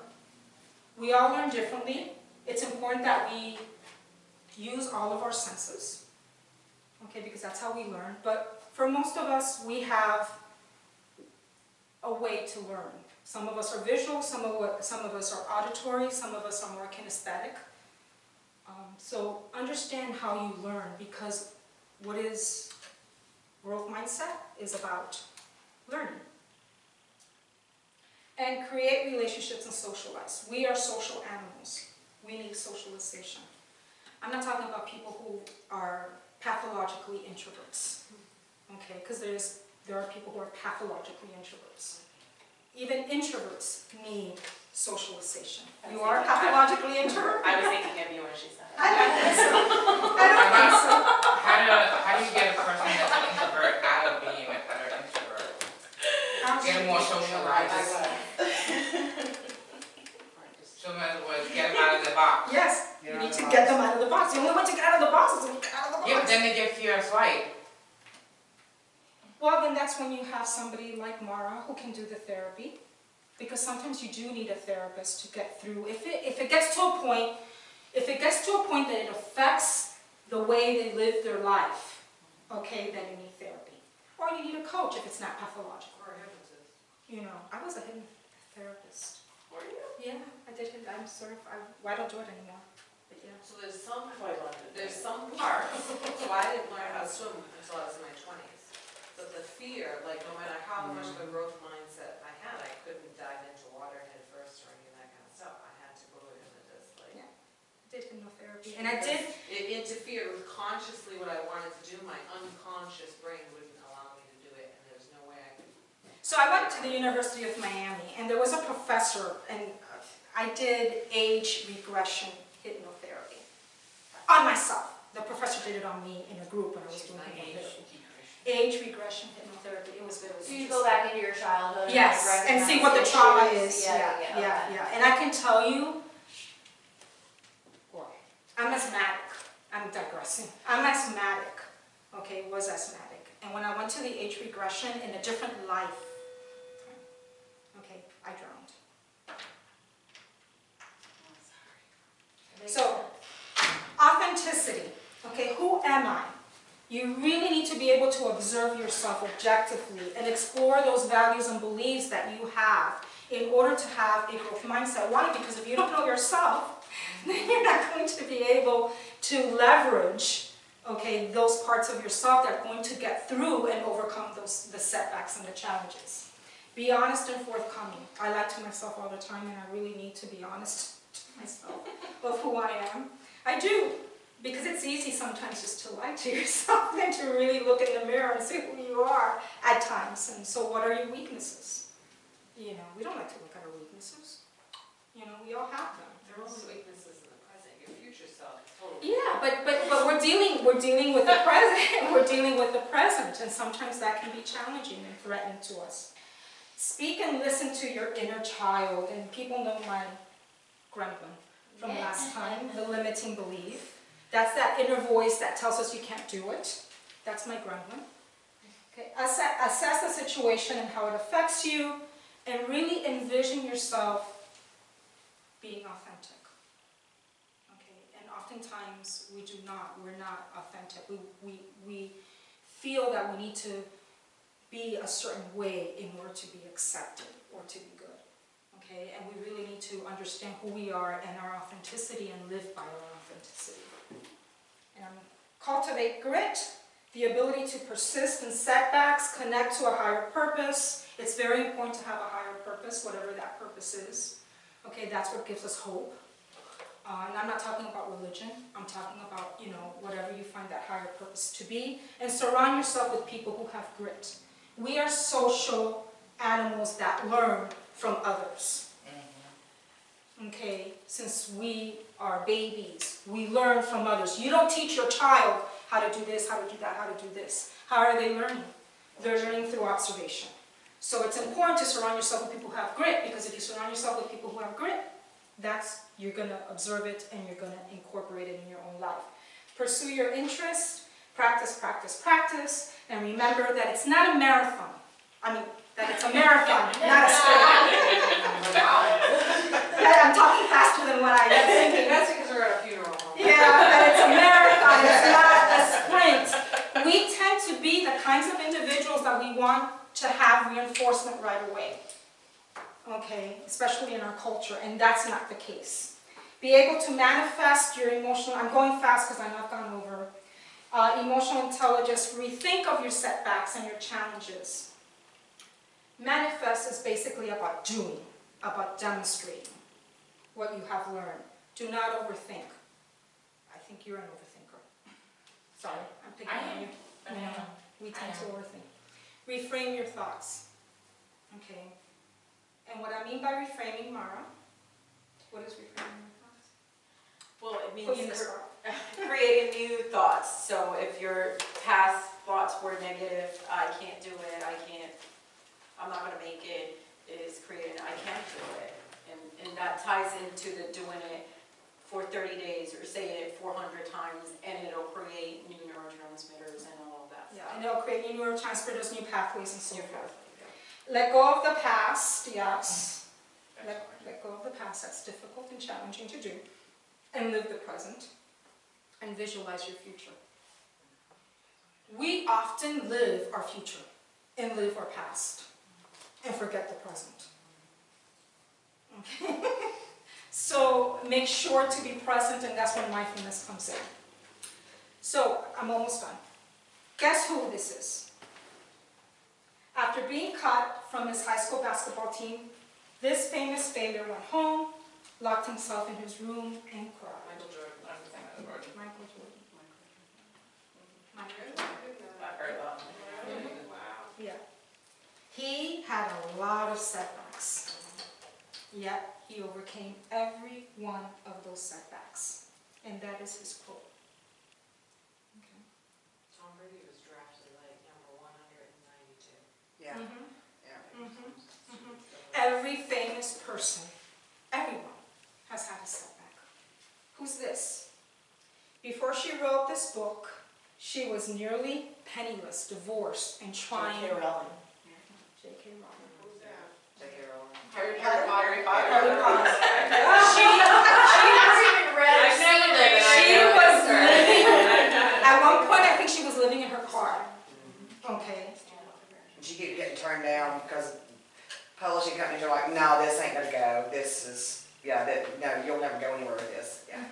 We all learn differently. It's important that we use all of our senses, okay, because that's how we learn. But for most of us, we have a way to learn. Some of us are visual, some of us are auditory, some of us are more kinesthetic. So understand how you learn, because what is growth mindset is about learning. And create relationships and socialize. We are social animals. We need socialization. I'm not talking about people who are pathologically introverts, okay? Because there are people who are pathologically introverts. Even introverts need socialization. You are pathologically introvert? I was thinking of you when she said it. I don't think so. I don't think so. How do you get a person that's an introvert out of being an introvert? Get them more socialized. So in other words, get them out of the box. Yes, you need to get them out of the box. The only way to get out of the box is to get out of the box. Yeah, but then they get fear of flight. Well, then that's when you have somebody like Mara who can do the therapy, because sometimes you do need a therapist to get through. If it gets to a point that it affects the way they live their life, okay, then you need therapy. Or you need a coach if it's not pathological. Or a hypnotist. You know, I was a hypnotherapist. Were you? Yeah, I did. I'm certified. I don't do it anymore. But yeah. So there's some parts, so I didn't learn how to swim until I was in my 20s. But the fear, like no matter how much of a growth mindset I had, I couldn't dive into water head first or any of that kind of stuff. I had to go to a hypnotist. Like, Yeah. I did hypnotherapy. And I did. It interfered with consciously what I wanted to do. My unconscious brain wouldn't allow me to do it, and there's no way I could. So I went to the University of Miami, and there was a professor, and I did age regression hypnotherapy on myself. The professor did it on me in a group when I was doing hypnotherapy. Age regression hypnotherapy. It was very So you go back into your childhood. Yes, and see what the trauma is. Yeah. And I can tell you, well, I'm asthmatic. I'm digressing. I'm asthmatic. Okay, was asthmatic. And when I went to the age regression in a different life, okay, I drowned. So, authenticity. Okay, who am I? You really need to be able to observe yourself objectively and explore those values and beliefs that you have in order to have a growth mindset. Why? Because if you don't know yourself, then you're not going to be able to leverage, okay, those parts of yourself that are going to get through and overcome the setbacks and the challenges. Be honest and forthcoming. I lie to myself all the time, and I really need to be honest to myself of who I am. I do. Because it's easy sometimes just to lie to yourself than to really look in the mirror and see who you are at times. And so what are your weaknesses? You know, we don't like to look at our weaknesses. You know, we all have them. There are also weaknesses in the present. Your future self is totally. Yeah, but we're dealing with the present. We're dealing with the present, and sometimes that can be challenging and threatening to us. Speak and listen to your inner child, and people know my gremlin from last time, the limiting belief. That's that inner voice that tells us you can't do it. That's my gremlin. Okay. Assess the situation and how it affects you, and really envision yourself being authentic. Okay. And oftentimes we do not, we're not authentic. We feel that we need to be a certain way in order to be accepted or to be good, okay? And we really need to understand who we are and our authenticity and live by our authenticity. And cultivate grit, the ability to persist in setbacks, connect to a higher purpose. It's very important to have a higher purpose, whatever that purpose is. Okay, that's what gives us hope. And I'm not talking about religion. I'm talking about, you know, whatever you find that higher purpose to be. And surround yourself with people who have grit. We are social animals that learn from others. Okay, since we are babies, we learn from others. You don't teach your child how to do this, how to do that, how to do this. How are they learning? They're learning through observation. So it's important to surround yourself with people who have grit, because if you surround yourself with people who have grit, you're going to observe it and you're going to incorporate it in your own life. Pursue your interest, practice, practice, practice, and remember that it's not a marathon. I mean, that it's a marathon, not a sprint. I'm talking faster than what I was thinking. That's because we're at a funeral home. Yeah, that it's a marathon, it's not a sprint. We tend to be the kinds of individuals that we want to have reinforcement right away. Okay, especially in our culture, and that's not the case. Be able to manifest your emotional, I'm going fast because I know I've gone over, emotional intelligence, rethink of your setbacks and your challenges. Manifest is basically about doing, about demonstrating what you have learned. Do not overthink. I think you're an overthinker. Sorry, I'm picking on you. Yeah, we tend to overthink. Reframe your thoughts. Okay. And what I mean by reframing, Mara, what is reframing your thoughts? Well, it Put you in means the spot. creating new thoughts. So if your past thoughts were negative, I can't do it, I'm not going to make it, is creating I can't do it. And that ties into the doing it for 30 days or saying it 400 times, and it'll create new neurotransmitters and all of that Yeah, stuff. and it'll create new neurotransmitters, new pathways, and so forth. Let go of the past, yes. Let go of the past, that's difficult and challenging to do. And live the present. And visualize your future. We often live our future and live our past and forget the present. Okay? So make sure to be present, and that's when mindfulness comes in. So I'm almost done. Guess who this is? After being cut from his high school basketball team, this famous failure went home, locked himself in his room, and cried. Michael Jordan. Michael Jordan. I've heard that. Wow. Yeah. He had a lot of setbacks, yet he overcame every one of those setbacks. And that is his quote. Okay. Tom Brady was drafted like number 192. Yeah. Every famous person, everyone, has had a setback. Who's this? Before she wrote this book, she was nearly penniless, divorced, and trying. J.K. Rowling. J.K. Rowling. Who's that? J.K. Rowling. Harry Potter. Potter. Harry Potter. She never even read or I've seen never it. read it. She was living, at one point I think she was living in her car. Okay. And she kept getting turned down because publishing companies are like, no, this ain't gonna go. This is, no, you'll never go anywhere with this. Yeah.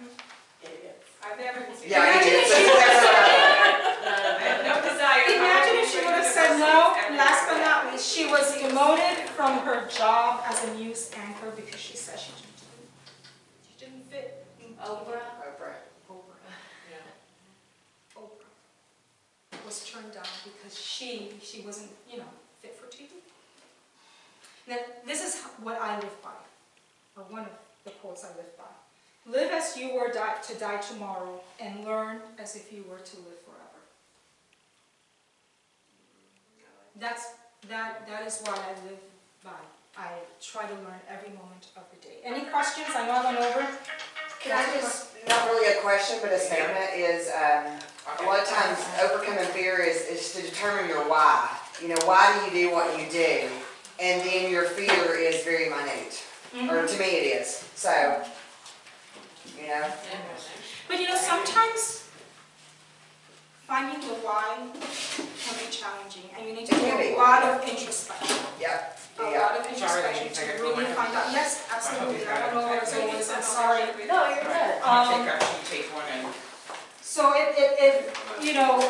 I've never seen Yeah, it. Imagine if she would have said, I have no desire. imagine if she would have said no. Last but not least, she was demoted from her job as a news anchor because she said she didn't fit. Oprah. Oprah was turned down because she wasn't, fit for TV. Now, this is what I live by, or one of the quotes I live by. Live as you were to die tomorrow, and learn as if you were to live forever. That is what I live by. I try to learn every moment of the day. Any questions? I know I went over. Can I just, not really a question, but a statement is, a lot of times overcoming fear is to determine your why. Why do you do what you do? And then your fear is very minute. Or to me it is. So, But you know, sometimes finding the why can be challenging, and you need to do a lot of introspection. Yep. A lot of introspection to really find out. Yes, absolutely. I don't know as always. I'm sorry. No, you're good. Take one and. So it, you know,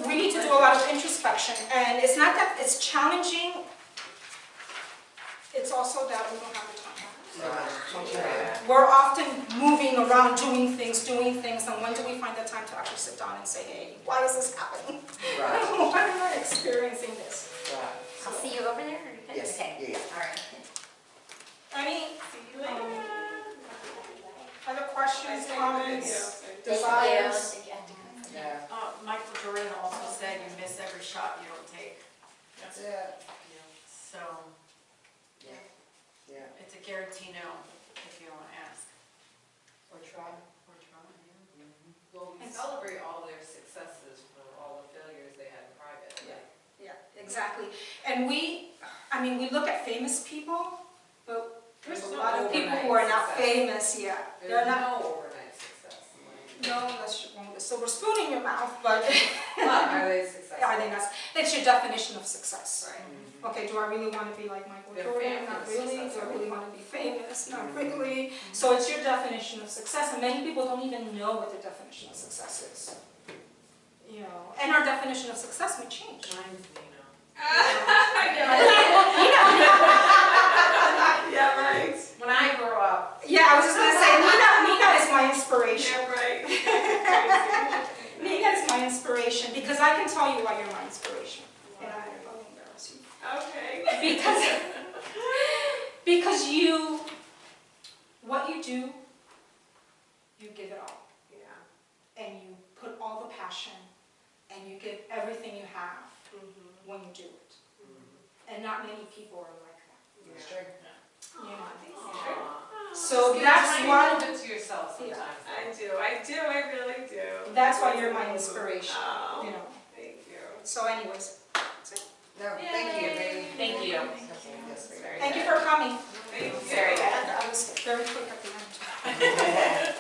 we need to do a lot of introspection, and it's not that it's challenging. It's also that we don't have the time. We're often moving around, doing things, and when do we find the time to actually sit down and say, hey, why is this happening? Right. Why am I experiencing this? Right. I'll see you over there, or you good? Yes, Okay. yeah. All right. Any See you later. other questions, comments, Thank desires? you. Yeah. Michael Jordan also said you miss every shot you don't take. That's it. So, Yeah. it's a guarantee no, if you don't ask. Or try. Or try, yeah. Well, we celebrate all their successes for all the failures they had in private. Yeah, exactly. And we look at famous people, but there's a lot of people who are not famous yet. They're There's not. no overnight success. No, unless you want a silver spoon in your mouth, but Are they successful? I think that's your definition of success. Right. Okay, do I really want to be like Michael They're Jordan? Not famous, really. Do I successful. really want to be famous? Not really. So it's your definition of success, and many people don't even know what their definition of success is. You know, and our definition of success may change. Mine's Nina. Yeah, right. When I grow up. Yeah, I was just gonna say, Nina is my inspiration. Yeah, right. Nina is my inspiration because I can tell you why you're my inspiration. And I won't embarrass you. Okay. Because what you do, you give it all. Yeah. And you put all the passion, and you give everything you have when you do it. And not many people are like that. That's true. You know? Aw. So It's that's good why, to to yourself sometimes. I really do. that's why you're my inspiration, Oh, you know. thank you. So anyways, that's it. No, thank you. Thank you. Yes, Thank you for coming. Thank you. Very good. I was very quick at the end.